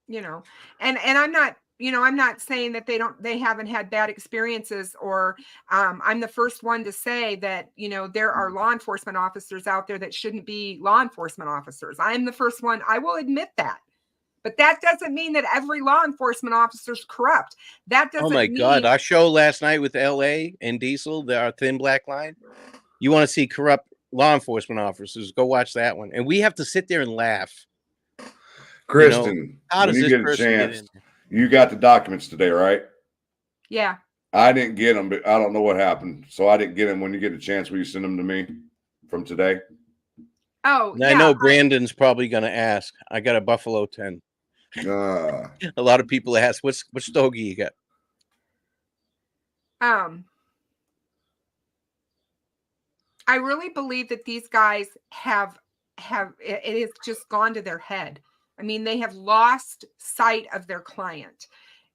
You know, and I'm not, you know, I'm not saying that they haven't had bad experiences or I'm the first one to say that, you know, there are law enforcement officers out there that shouldn't be law enforcement officers. I'm the first one. I will admit that. But that doesn't mean that every law enforcement officer is corrupt. That doesn't mean... God. Our show last night with LA and Diesel, our Thin Black Line. You want to see corrupt law enforcement officers, go watch that one. And we have to sit there and laugh. Kristen, you know, how does when you this get a person chance, get in? you got the documents today, right? Yeah. I didn't get them, but I don't know what happened. So I didn't get them. When you get a chance, will you send them to me from today? Oh, I know Brandon's probably going to ask. I got a Buffalo 10. A lot of people ask, "What stogie you got?" I really believe that these guys have it has just gone to their head. I mean, they have lost sight of their client.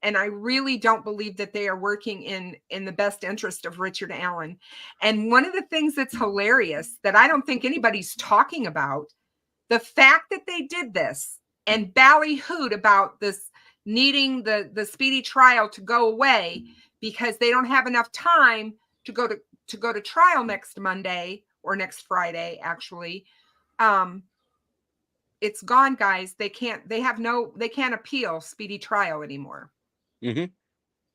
And I really don't believe that they are working in the best interest of Richard Allen. And one of the things that's hilarious that I don't think anybody's talking about, the fact that they did this and ballyhooed about this needing the speedy trial to go away because they don't have enough time to go to trial next Monday or next Friday, actually. It's gone, guys. They can't appeal speedy trial anymore. Mm-hmm.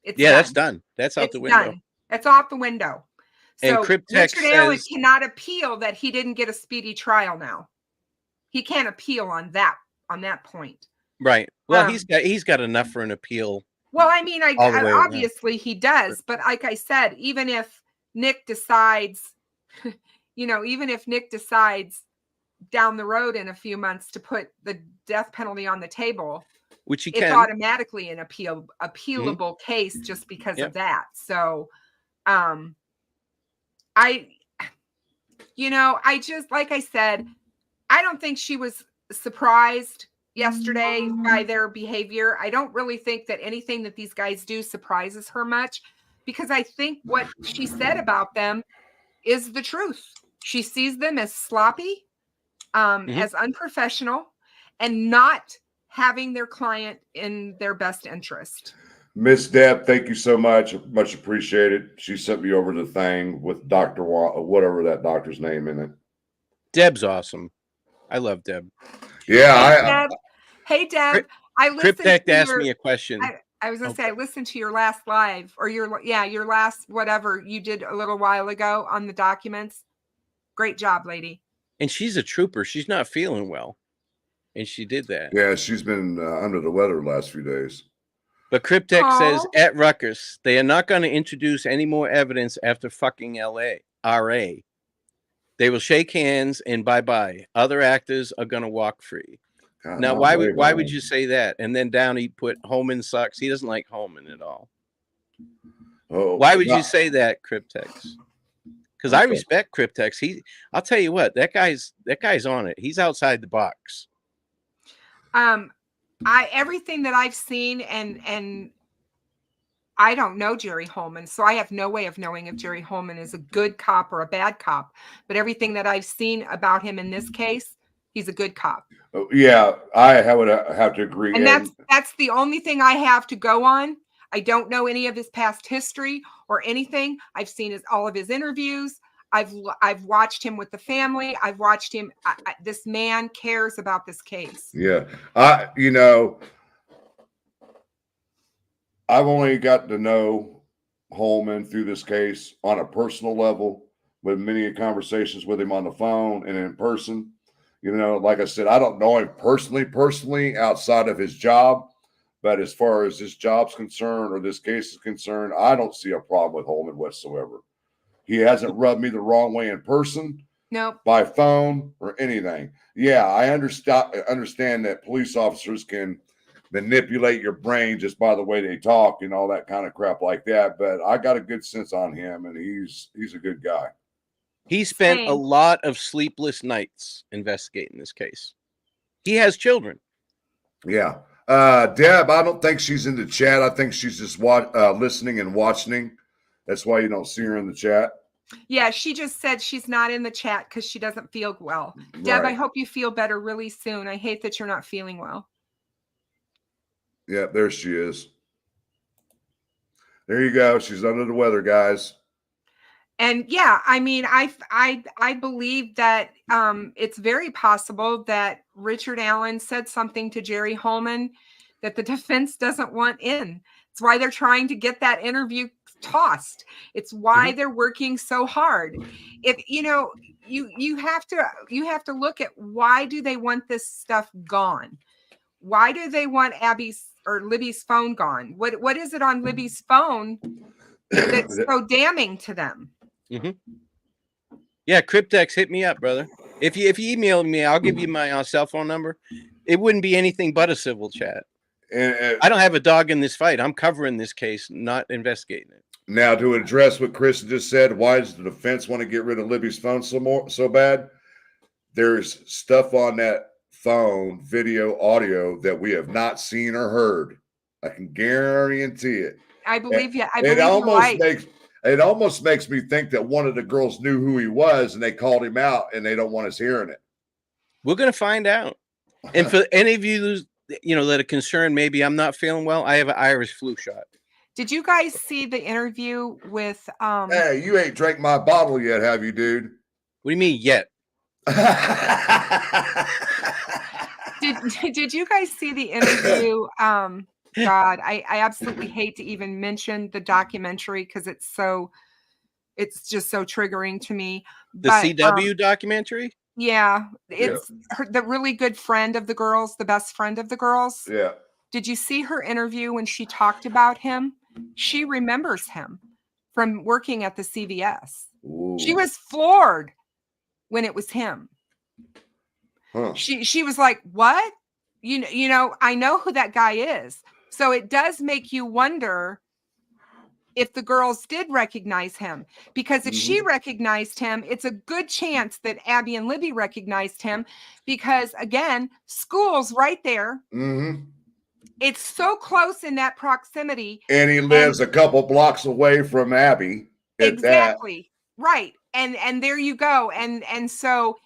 It's done. That's done. That's out the window. That's off the window. So and Richard Allen cannot appeal that he didn't get a speedy trial now. He can't appeal on that point. Right. Well, he's got enough for an appeal. Well, I mean, obviously he does, but like I said, even if Nick decides, even if Nick decides down the road in a few months to put the death penalty on the table, which he it's can, automatically an appealable case just because of that. So, I just, like I said, I don't think she was surprised yesterday by their behavior. I don't really think that anything that these guys do surprises her much, because I think what she said about them is the truth. She sees them as sloppy, as unprofessional, and not having their client in their best interest. Miss Deb, thank you so much. Much appreciated. She sent me over the thing with Dr. whatever that doctor's name in it. Deb's awesome. I love Deb. Yeah. Hey, Deb. I listened Cryptech asked me a question. I was going to say, I listened to your last live, or your last whatever you did a little while ago on the documents. Great job, lady. And she's a trooper. She's not feeling well. And she did that. Yeah, she's been under the weather the last few days. But Cryptech says at Rutgers, they are not going to introduce any more evidence after fucking RA. They will shake hands and bye-bye. Other actors are going to walk free. God, now, why would you say that? And then down he put Holman sucks. He doesn't like Holman at all. Oh, why would you say that, Cryptex? Because I respect Cryptex. I'll tell you what, that guy's on it. He's outside the box. Everything that I've seen, and I don't know Jerry Holman, so I have no way of knowing if Jerry Holman is a good cop or a bad cop. But everything that I've seen about him in this case, he's a good cop. Yeah, I would have to agree. And that's the only thing I have to go on. I don't know any of his past history or anything. I've seen all of his interviews. I've watched him with the family. I've watched him. This man cares about this case. Yeah. I've only got to know Holman through this case on a personal level, with many conversations with him on the phone and in person. Like I said, I don't know him personally outside of his job. But as far as this job's concerned or this case is concerned, I don't see a problem with Holman whatsoever. He hasn't rubbed me the wrong way in person, by phone or anything. Yeah, I understand that police officers can manipulate your brain just by the way they talk and all that kind of crap like that. But I got a good sense on him, and he's a good guy. He spent a lot of sleepless nights investigating this case. He has children. Yeah. Deb, I don't think she's in the chat. I think she's just listening and watching. That's why you don't see her in the chat. Yeah, she just said she's not in the chat because she doesn't feel well. Deb, I hope you feel better really soon. I hate that you're not feeling well. Yeah, there she is. There you go. She's under the weather, guys. And yeah, I mean, I believe that it's very possible that Richard Allen said something to Jerry Holman that the defense doesn't want in. It's why they're trying to get that interview tossed. It's why they're working so hard. If you have to look at, why do they want this stuff gone? Why do they want Abby's or Libby's phone gone? What is it on Libby's phone that's so damning to them? Yeah, Cryptex, hit me up, brother. If you email me, I'll give you my cell phone number. It wouldn't be anything but a civil chat. I don't have a dog in this fight. I'm covering this case, not investigating it. Now, to address what Chris just said, why does the defense want to get rid of Libby's phone so bad? There's stuff on that phone, video, audio that we have not seen or heard. I can guarantee it. I believe you. I believe you're right. It almost makes me think that one of the girls knew who he was and they called him out and they don't want us hearing it. We're going to find out. And for any of you, that are concerned, maybe I'm not feeling well, I have an Irish flu shot. Did you guys see the interview with Hey, you ain't drank my bottle yet, have you, dude? What do you mean yet? Did you guys see the interview? God, I absolutely hate to even mention the documentary because it's just so triggering to me. The CW documentary? Yeah, it's the really good friend of the girls, the best friend of the girls. Yeah. Did you see her interview when she talked about him? She remembers him from working at the CVS. Ooh. She was floored when it was him. Huh. She was like, "What? You know, I know who that guy is." So it does make you wonder if the girls did recognize him, because if she recognized him, it's a good chance that Abby and Libby recognized him, because again, school's right there. Mm-hmm. It's so close in that proximity. And he lives a couple blocks away from Abby. Exactly. Right. And there you go. And so.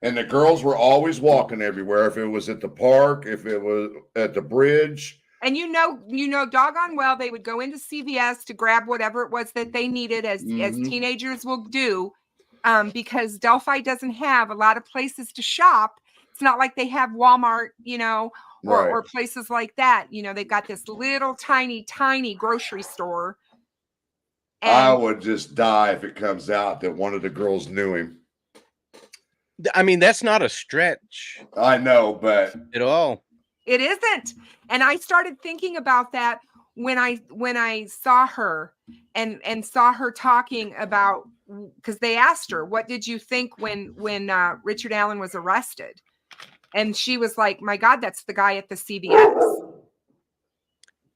And the girls were always walking everywhere. If it was at the park, if it was at the bridge. And you know, doggone well, they would go into CVS to grab whatever it was that they needed, as teenagers will do, because Delphi doesn't have a lot of places to shop. It's not like they have Walmart, or places like that. They've got this little tiny grocery store. And I would just die if it comes out that one of the girls knew him. I mean, that's not a stretch. I know, but at all. It isn't. And I started thinking about that when I saw her and saw her talking about, because they asked her, what did you think when Richard Allen was arrested? And she was like, my God, that's the guy at the CVS.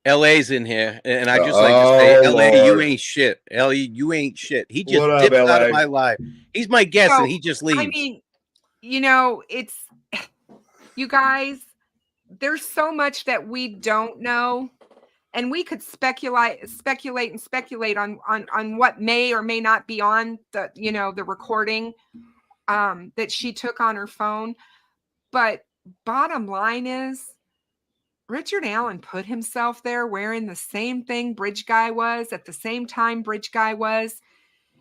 LA's in here. And I just like to say, LA, Lord. You ain't shit. LA, you ain't shit. He just dips out of my life. He's my guest and he just leaves. I mean, it's, you guys, there's so much that we don't know, and we could speculate on what may or may not be on the recording that she took on her phone. But bottom line is, Richard Allen put himself there wearing the same thing Bridge Guy was at the same time Bridge Guy was,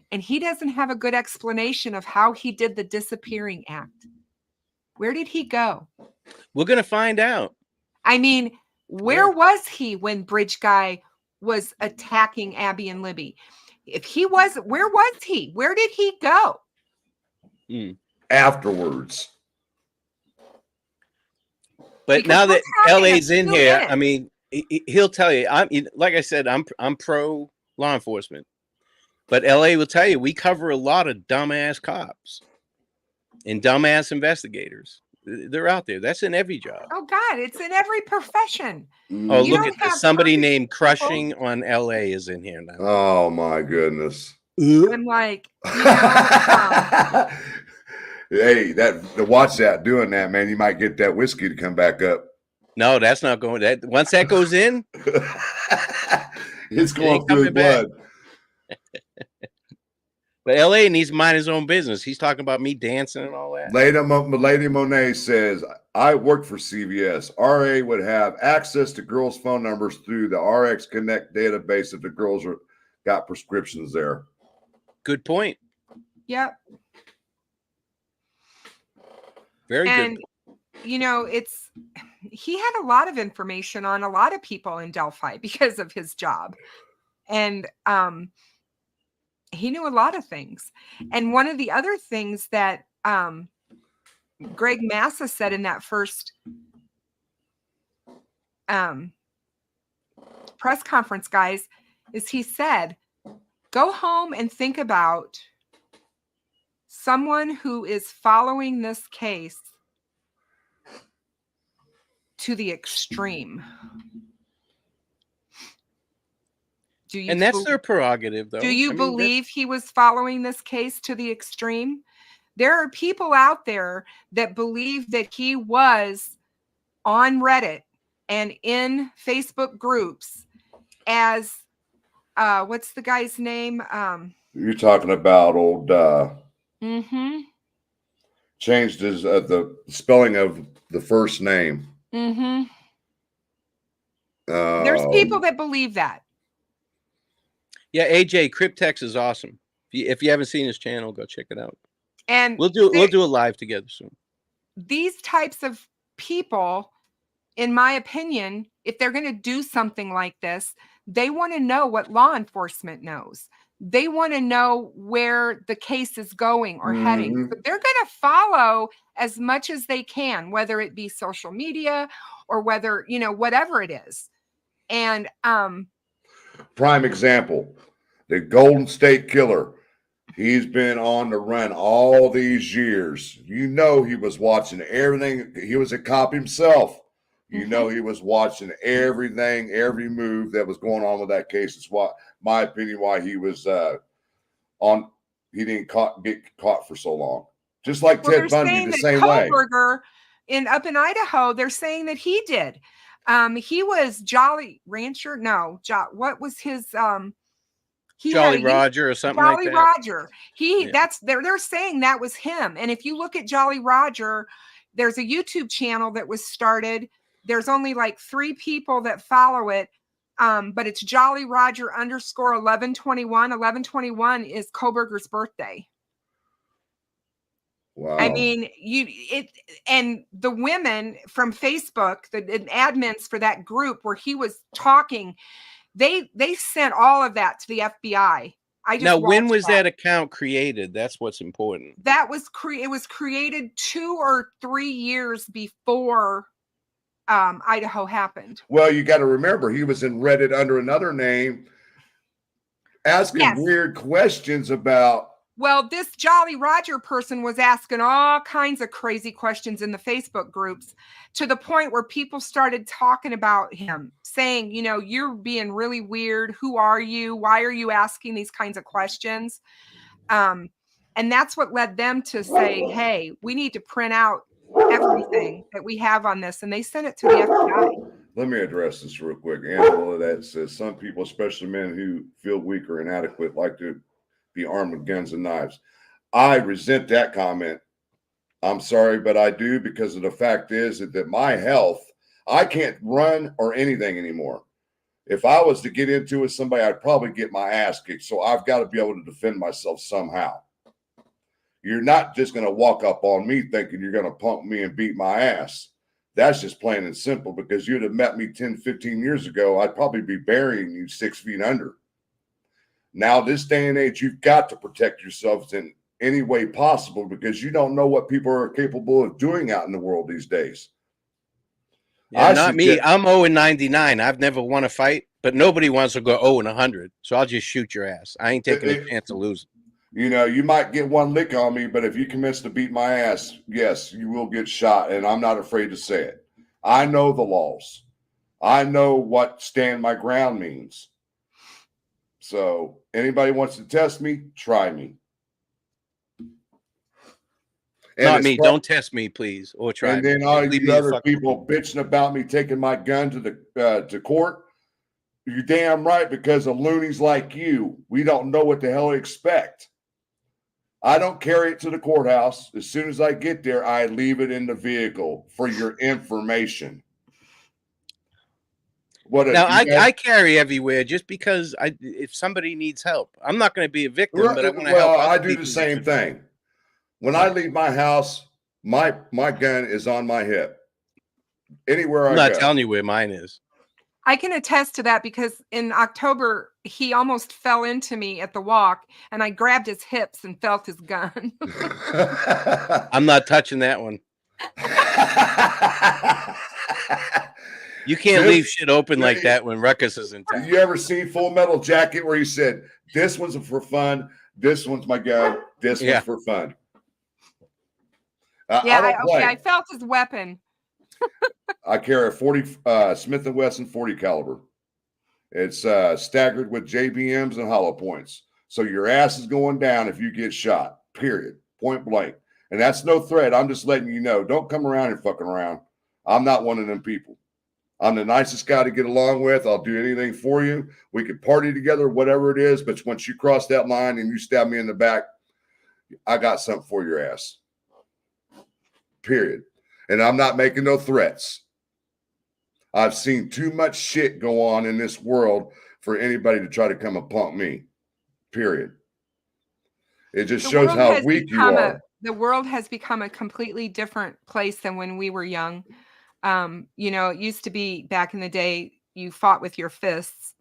and he doesn't have a good explanation of how he did the disappearing act. Where did he go? We're going to find out. I mean, where was he when Bridge Guy was attacking Abby and Libby? If he was, where was he? Where did he go? Afterwards. But because now that LA's in here, I mean, he'll tell you. Like I said, I'm pro law enforcement, but LA will tell you we cover a lot of dumbass cops and dumbass investigators. They're out there. That's in every job. Oh God, it's in every profession. Oh, look at this. Somebody named Crushing on LA is in here now. Oh my goodness. I'm like, hey, watch that doing that, man. You might get that whiskey to come back up. No, that's not going. That once that goes in, it's going through his blood. But LA needs to mind his own business. He's talking about me dancing and all that. Lady Monet says, I worked for CVS. RA would have access to girls' phone numbers through the RX Connect database if the girls got prescriptions there. Good point. Yep. Very good. And, he had a lot of information on a lot of people in Delphi because of his job. And, he knew a lot of things. And one of the other things that Greg Massa said in that first press conference, guys, is he said, go home and think about someone who is following this case to the extreme. And that's their prerogative, though. Do you believe he was following this case to the extreme? There are people out there that believe that he was on Reddit and in Facebook groups as what's the guy's name? You're talking about old changed his the spelling of the first name. There's people that believe that. Yeah, AJ Cryptex is awesome. If you haven't seen his channel, go check it out. And we'll do a live together soon. These types of people, in my opinion, if they're going to do something like this, they want to know what law enforcement knows. They want to know where the case is going or heading. But they're going to follow as much as they can, whether it be social media or whether, you know, whatever it is. And prime example, the Golden State Killer. He's been on the run all these years. You know, he was watching everything. He was a cop himself. You know, he was watching everything, every move that was going on with that case. It's why, my opinion, why he was he didn't get caught for so long. Just like Ted Bundy, the same way. Up in Idaho, they're saying that he did. He was Jolly Rancher. No, what was his Jolly Roger or something like that. Jolly Roger. They're saying that was him. And if you look at Jolly Roger, there's a YouTube channel that was started. There's only like 3 people that follow it. But it's Jolly Roger _1121. 1121 is Koberger's birthday. Wow. I mean, and the women from Facebook, the admins for that group where he was talking, they sent all of that to the FBI. Now, when was that account created? That's what's important. That was it was created 2 or 3 years before Idaho happened. Well, you got to remember, he was in Reddit under another name, asking weird questions about. Well, this Jolly Roger person was asking all kinds of crazy questions in the Facebook groups to the point where people started talking about him, saying, you know, you're being really weird. Who are you? Why are you asking these kinds of questions? And that's what led them to say, hey, we need to print out everything that we have on this. And they sent it to the FBI. Let me address this real quick. Angela, that says some people, especially men who feel weak or inadequate, like to be armed with guns and knives. I resent that comment. I'm sorry, but I do, because of the fact is that my health, I can't run or anything anymore. If I was to get into it with somebody, I'd probably get my ass kicked. So I've got to be able to defend myself somehow. You're not just going to walk up on me thinking you're going to punk me and beat my ass. That's just plain and simple, because you'd have met me 10, 15 years ago, I'd probably be burying you 6 feet under. Now, this day and age, you've got to protect yourselves in any way possible, because you don't know what people are capable of doing out in the world these days. Yeah, not me. I'm 0-99. I've never won a fight, but nobody wants to go 0-100. So I'll just shoot your ass. I ain't taking a chance of losing. You know, you might get one lick on me, but if you commence to beat my ass, yes, you will get shot, and I'm not afraid to say it. I know the laws. I know what stand my ground means. So anybody wants to test me, try me. And not me. Don't test me, please, or try. And then all you other people bitching about me taking my gun to the to court. You're damn right, because of loonies like you, we don't know what the hell to expect. I don't carry it to the courthouse. As soon as I get there, I leave it in the vehicle for your information. I carry everywhere just because if somebody needs help, I'm not going to be a victim, but I want to help. I do the same thing. When I leave my house, my gun is on my hip. Anywhere I go. I'm not telling you where mine is. I can attest to that, because in October, he almost fell into me at the walk, and I grabbed his hips and felt his gun. I'm not touching that one. You can't leave shit open like that when Ruckus is in town. You ever seen Full Metal Jacket where he said, this one's for fun, this one's my gun, this one's for fun? I felt his weapon. I carry a 40 Smith & Wesson 40 caliber. It's staggered with JBMs and hollow points. So your ass is going down if you get shot, period, point blank. And that's no threat. I'm just letting you know. Don't come around and fucking around. I'm not one of them people. I'm the nicest guy to get along with. I'll do anything for you. We could party together, whatever it is. But once you cross that line and you stab me in the back, I got something for your ass. Period. And I'm not making no threats. I've seen too much shit go on in this world for anybody to try to come and punk me. Period. It just shows how weak you are. The world has become a completely different place than when we were young. You know, it used to be back in the day, you fought with your fists.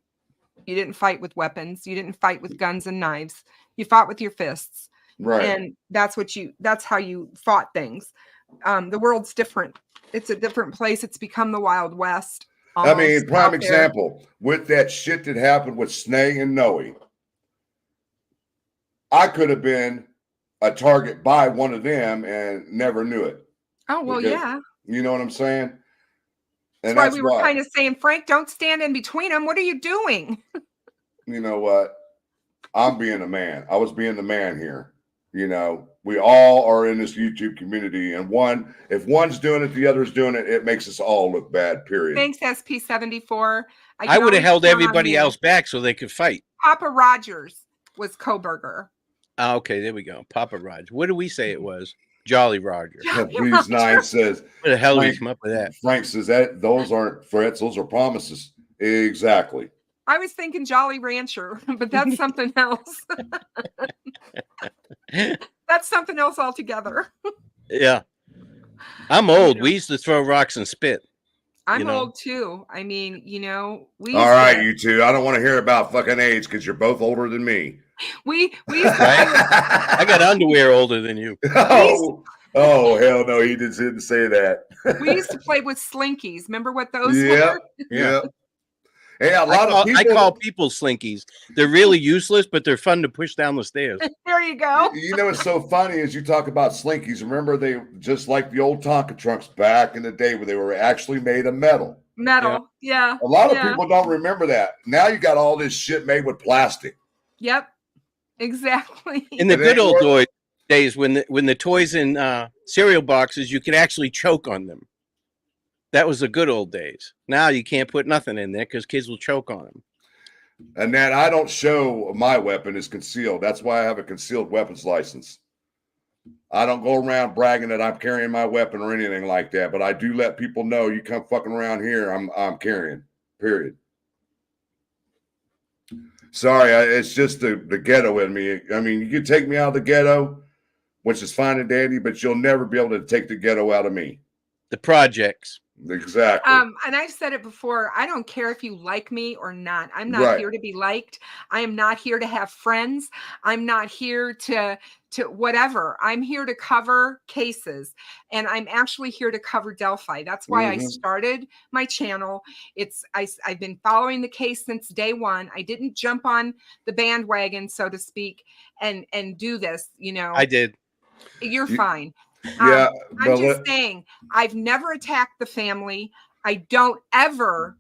You didn't fight with weapons. You didn't fight with guns and knives. You fought with your fists. Right. And that's how you fought things. The world's different. It's a different place. It's become the Wild West. I mean, prime example with that shit that happened with Snay and Noe. I could have been a target by one of them and never knew it. Oh, well, because, yeah. You know what I'm saying? And that's why we were kind of saying, Frank, don't stand in between them. What are you doing? You know what? I'm being a man. I was being the man here. You know, we all are in this YouTube community, and if one's doing it, the other's doing it. It makes us all look bad. Period. Thanks, SP74. I would have held everybody else back so they could fight. Papa Rogers was Koberger. Oh, okay, there we go. Papa Rogers. What do we say it was? Jolly Roger. Breeze 9 says. What the hell did he come up with that? Frank says that those aren't threats; those are promises. Exactly. I was thinking Jolly Rancher, but that's something else. That's something else altogether. Yeah. I'm old. We used to throw rocks and spit. I'm old too. I mean, you know, all right, you two. I don't want to hear about fucking age because you're both older than me. We used to I got underwear older than you. Oh, hell no, he didn't say that. We used to play with slinkies. Remember what those were? Yeah. Hey, I call people slinkies. They're really useless, but they're fun to push down the stairs. There you go. You know what's so funny is you talk about slinkies. Remember, they just like the old Tonka trunks back in the day where they were actually made of metal. Yeah. A lot of people don't remember that. Now you got all this shit made with plastic. Yep, exactly. In the good old days, when the toys in cereal boxes, you could actually choke on them. That was the good old days. Now you can't put nothing in there because kids will choke on them. And that I don't show my weapon is concealed. That's why I have a concealed weapons license. I don't go around bragging that I'm carrying my weapon or anything like that. But I do let people know you come fucking around here, I'm carrying. Period. Sorry, it's just the ghetto in me. I mean, you can take me out of the ghetto, which is fine and dandy, but you'll never be able to take the ghetto out of me. The projects. Exactly. And I've said it before. I don't care if you like me or not. I'm not here to be liked. I am not here to have friends. I'm not here to whatever. I'm here to cover cases, and I'm actually here to cover Delphi. That's why I started my channel. I've been following the case since day one. I didn't jump on the bandwagon, so to speak, and do this. You know, I did. You're fine. Yeah, I'm just saying, I've never attacked the family. I don't ever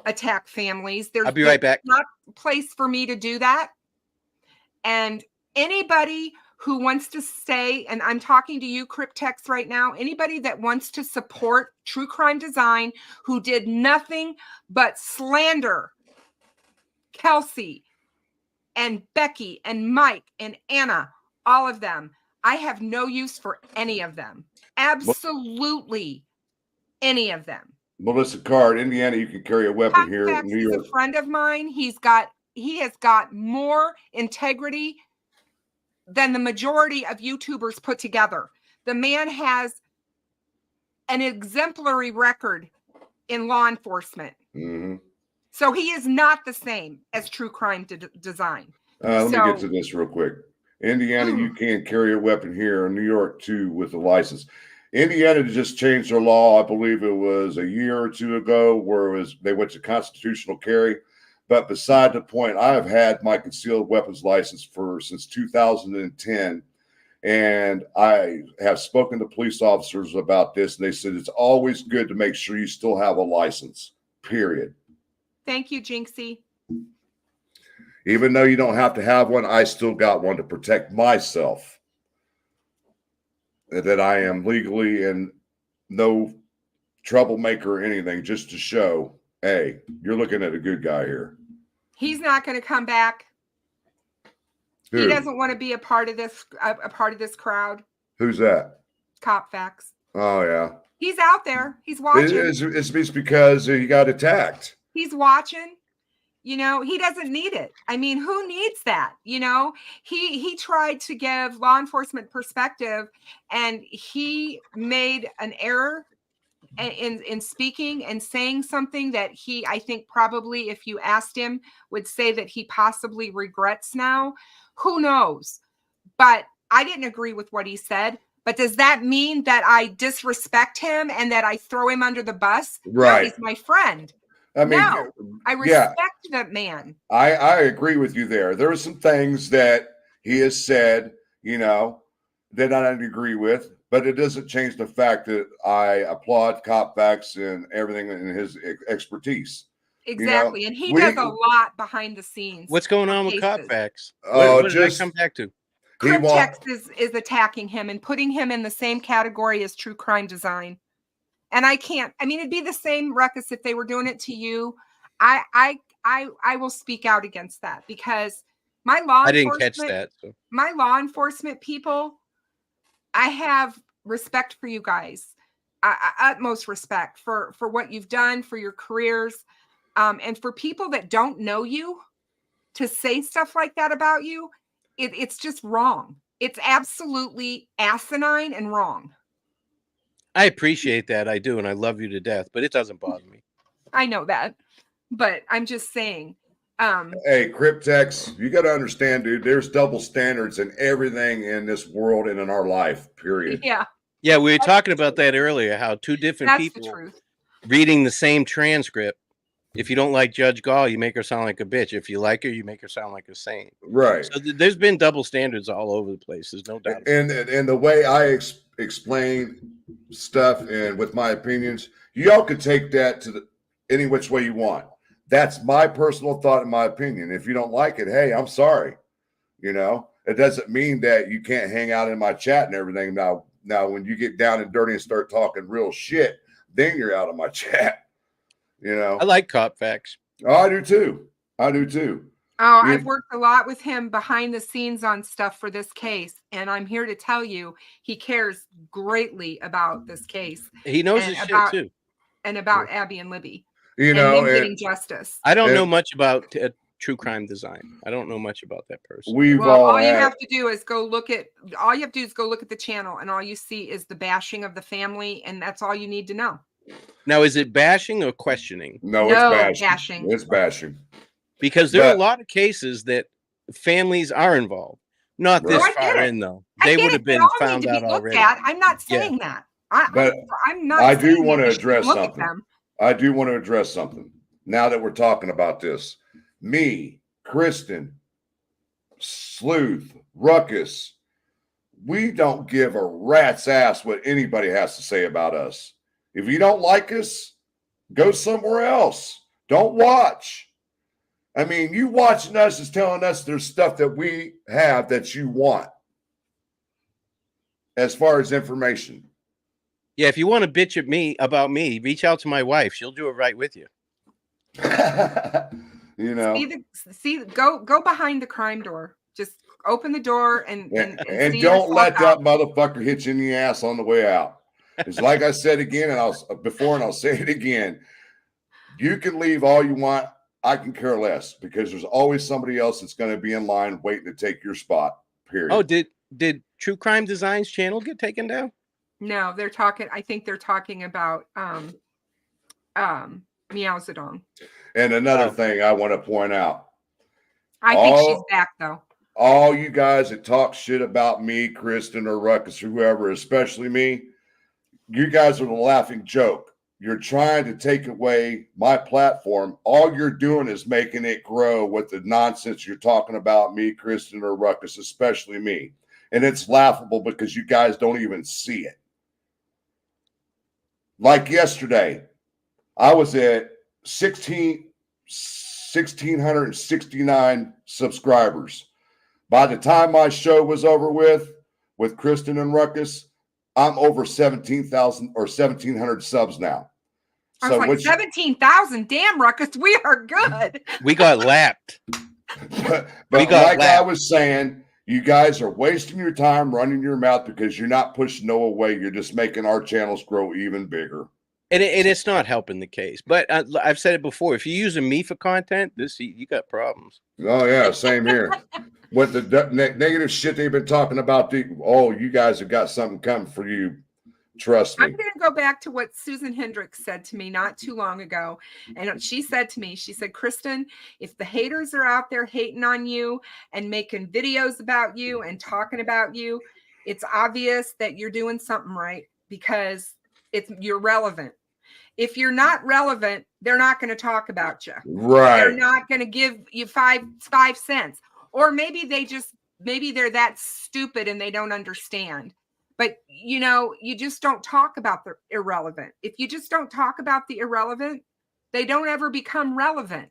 attack families. I'll be right back. Not a place for me to do that. And anybody who wants to say, and I'm talking to you, Cryptex, right now, anybody that wants to support True Crime Design, who did nothing but slander Kelsey and Becky and Mike and Anna, all of them, I have no use for any of them. Absolutely any of them. Melissa Card, Indiana, you can carry a weapon here in New York. He's a friend of mine. He has got more integrity than the majority of YouTubers put together. The man has an exemplary record in law enforcement. Mm-hmm. So he is not the same as True Crime Design. Let me get to this real quick. Indiana, you can carry a weapon here. In New York, too, with a license. Indiana just changed their law. I believe it was a year or two ago, where they went to constitutional carry. But beside the point, I have had my concealed weapons license since 2010, And I have spoken to police officers about this, and they said it's always good to make sure you still have a license, period. Thank you, Jinxie. Even though you don't have to have one, I still got one to protect myself. That I am legally and no troublemaker or anything, just to show, hey, you're looking at a good guy here. He's not going to come back. Who? He doesn't want to be a part of this crowd. Who's that? Cop Facts. Oh, yeah. He's out there. He's watching. It's because he got attacked. He's watching. You know, he doesn't need it. I mean, who needs that? You know, he tried to give law enforcement perspective, and he made an error in speaking and saying something that I think probably, if you asked him, would say that he possibly regrets now. Who knows? But I didn't agree with what he said. But does that mean that I disrespect him and that I throw him under the bus? Right. No, he's my friend. I mean, no, I respect that man. I agree with you there. There are some things that he has said, you know, that I don't agree with, but it doesn't change the fact that I applaud Cop Facts and everything in his expertise. Exactly. You know, and he does a lot behind the scenes. What's going on with Cop Facts? Oh, what did I come back to? Cryptex is attacking him and putting him in the same category as true crime design. And I can't, I mean, it'd be the same ruckus if they were doing it to you. I will speak out against that, because my law enforcement, I didn't catch that. So. My law enforcement people, I have respect for you guys, utmost respect for what you've done, for your careers, and for people that don't know you to say stuff like that about you. It's just wrong. It's absolutely asinine and wrong. I appreciate that. I do. And I love you to death, but it doesn't bother me. I know that, but I'm just saying. Hey, Cryptex, you got to understand, dude, there's double standards in everything in this world and in our life, period. Yeah. Yeah. We were talking about that earlier, how two different people reading the same transcript. If you don't like Judge Gall, you make her sound like a bitch. If you like her, you make her sound like a saint. Right. So there's been double standards all over the place. There's no doubt. And the way I explain stuff and with my opinions, y'all could take that to any which way you want. That's my personal thought and my opinion. If you don't like it, hey, I'm sorry. You know, it doesn't mean that you can't hang out in my chat and everything. Now, when you get down and dirty and start talking real shit, then you're out of my chat. You know, I like Cop Facts. Oh, I do too. Oh, I've worked a lot with him behind the scenes on stuff for this case, and I'm here to tell you he cares greatly about this case. He knows his shit too, and about Abby and Libby. You know, and getting justice. I don't know much about true crime design. I don't know much about that person. All you have to do is go look at the channel, and all you see is the bashing of the family, and that's all you need to know. Now, is it bashing or questioning? No, it's bashing. It's bashing. Because there are a lot of cases that families are involved. Not this far in, though. They would have been found out already. I'm not saying that. I'm not. I do want to address something. I do want to address something. Now that we're talking about this, me, Kristen, Sleuth, Ruckus, we don't give a rat's ass what anybody has to say about us. If you don't like us, go somewhere else. Don't watch. I mean, you watching us is telling us there's stuff that we have that you want as far as information. Yeah, if you want to bitch at me about me, reach out to my wife. She'll do it right with you. You know, go behind the crime door. Just open the door and don't let that motherfucker hit you in the ass on the way out. It's like I said again, and I'll say it again. You can leave all you want. I can care less, because there's always somebody else that's going to be in line waiting to take your spot. Period. Oh, did True Crime Designs channel get taken down? No, they're talking. I think they're talking about Meow Zedong. And another thing I want to point out. I think she's back though. All you guys that talk shit about me, Kristen, or Ruckus, or whoever, especially me, you guys are the laughing joke. You're trying to take away my platform. All you're doing is making it grow with the nonsense you're talking about me, Kristen, or Ruckus, especially me. and it's laughable because you guys don't even see it. Like yesterday, I was at 1,669 subscribers. By the time my show was over with Kristen and Ruckus, I'm over 17,000 or 1,700 subs now. I was like 17,000. Damn, Ruckus, we are good. We got lapped. But I was saying, you guys are wasting your time running your mouth because you're not pushing Noah away. You're just making our channels grow even bigger. And it's not helping the case. But I've said it before. If you're using me for content, you got problems. Oh, yeah, same here. With the negative shit they've been talking about, you guys have got something coming for you. Trust me. I'm going to go back to what Susan Hendricks said to me not too long ago. And she said to me, she said, Kristen, if the haters are out there hating on you and making videos about you and talking about you, it's obvious that you're doing something right because you're relevant. If you're not relevant, they're not going to talk about you. Right. They're not going to give you five cents. Or maybe they're that stupid and they don't understand. But, you just don't talk about the irrelevant. If you just don't talk about the irrelevant, they don't ever become relevant.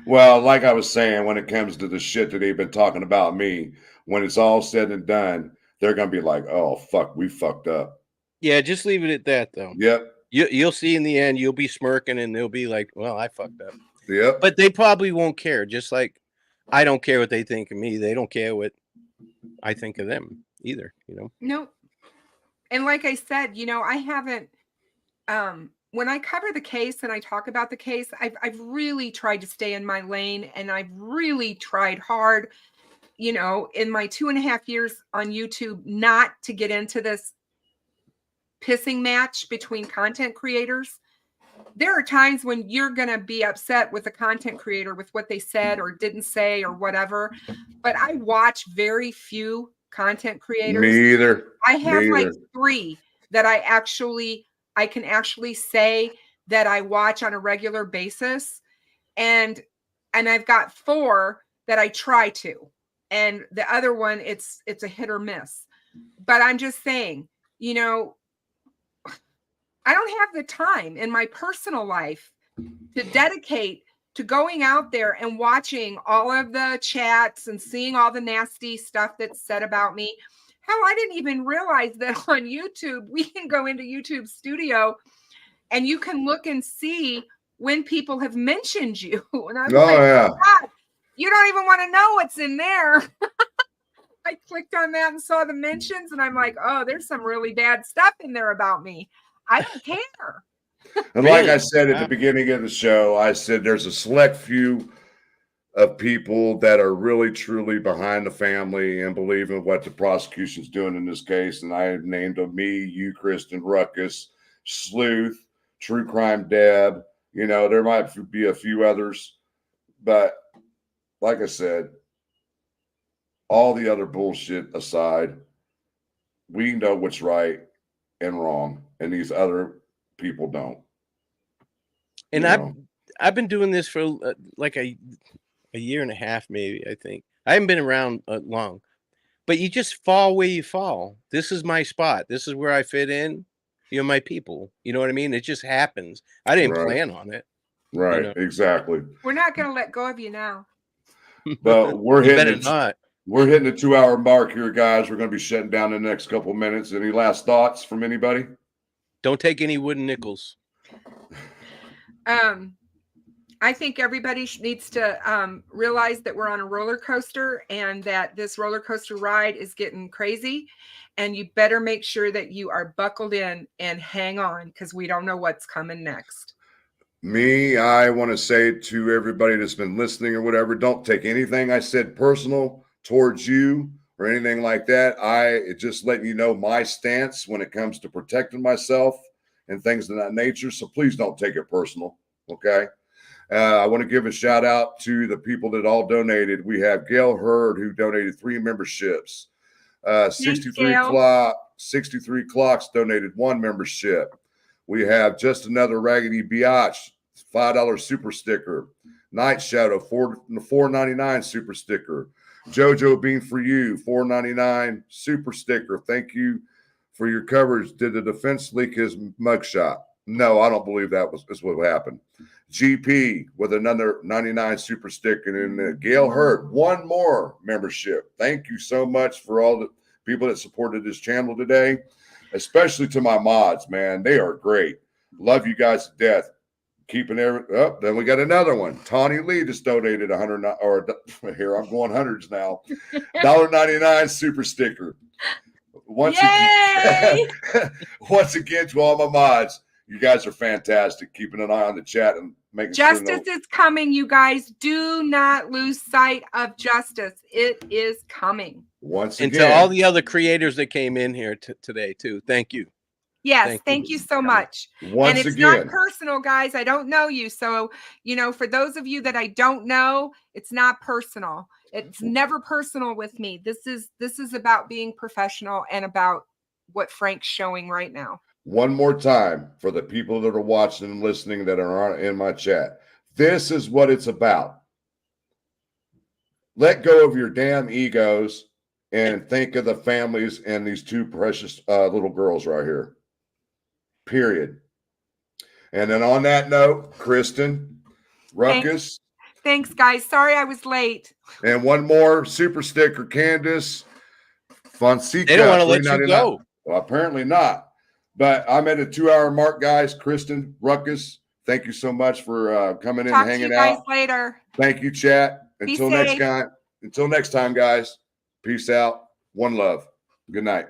Well, like I was saying, when it comes to the shit that they've been talking about me, when it's all said and done, they're going to be like, oh, fuck, we fucked up. Yeah, just leave it at that, though. Yep. You'll see in the end, you'll be smirking and they'll be like, well, I fucked up. Yep. But they probably won't care. Just like I don't care what they think of me. They don't care what I think of them either, No. And like I said, I haven't, when I cover the case and I talk about the case, I've really tried to stay in my lane and I've really tried hard, in my 2.5 years on YouTube, not to get into this pissing match between content creators. There are times when you're going to be upset with a content creator with what they said or didn't say or whatever. But I watch very few content creators. Me either. I have like 3 that I can actually say that I watch on a regular basis. And I've got 4 that I try to. And the other one, it's a hit or miss. But I'm just saying, I don't have the time in my personal life to dedicate to going out there and watching all of the chats and seeing all the nasty stuff that's said about me. Hell, I didn't even realize that on YouTube, we can go into YouTube Studio and you can look and see when people have mentioned you. And I'm yeah. God, you don't even want to know what's in there. I clicked on that and saw the mentions and I'm like, oh, there's some really bad stuff in there about me. I don't care. And like I said at the beginning of the show, I said there's a select few of people that are really, truly behind the family and believe in what the prosecution's doing in this case. And I named them me, you, Kristen, Ruckus, Sleuth, True Crime Deb. There might be a few others. But like I said, all the other bullshit aside, we know what's right and wrong, and these other people don't. And I've been doing this for like a year and a half, maybe. I think I haven't been around long, but you just fall where you fall. This is my spot. This is where I fit in. You're my people. You know what I mean? It just happens. I didn't plan on it. Right. Exactly. We're not going to let go of you now. But we're hitting not. We're hitting the 2-hour mark here, guys. We're going to be shutting down in the next couple of minutes. Any last thoughts from anybody? Don't take any wooden nickels. I think everybody needs to realize that we're on a roller coaster and that this roller coaster ride is getting crazy. And you better make sure that you are buckled in and hang on because we don't know what's coming next. I want to say to everybody that's been listening or whatever, don't take anything I said personal towards you or anything like that. Just letting you know my stance when it comes to protecting myself and things of that nature. So please don't take it personal. Okay. I want to give a shout out to the people that all donated. We have Gail Hurd, who donated 3 memberships. 63 Clocks donated 1 membership. We have Just Another Raggedy Biatch, $5 super sticker. Night Shadow, $4.99 super sticker. Jojo Bean for you, $4.99 super sticker. Thank you for your coverage. Did the defense leak his mugshot? No, I don't believe is what happened. GP with another 99 super sticker. And Gail Hurt, one more membership. Thank you so much for all the people that supported this channel today, especially to my mods, man. They are great. Love you guys to death. Keeping every up. Then we got another one. Tawny Lee just donated 100, or here I'm going hundreds now. $1.99 super sticker. Once again, once again to all my mods, you guys are fantastic. Keeping an eye on the chat and making justice sure is coming, you guys. Do not lose sight of justice. It is coming. Once again, and to all the other creators that came in here today too. Thank you. Yes, thank you so much. Once and it's again, not personal, guys. I don't know you. So, for those of you that I don't know, it's not personal. It's never personal with me. This is about being professional and about what Frank's showing right now. One more time for the people that are watching and listening that are in my chat. This is what it's about. Let go of your damn egos and think of the families and these two precious little girls right here. Period. And then on that note, Kristen, Ruckus. Thanks, guys. Sorry I was late. And one more super sticker, Candace Fonseca. They don't want to let you go. Well, apparently not. But I'm at a 2-hour mark, guys. Kristen, Ruckus, thank you so much for coming in and hanging out. Talk to you guys later. Thank you, chat. Be Until safe. next time, guys. Peace out. One love. Good night.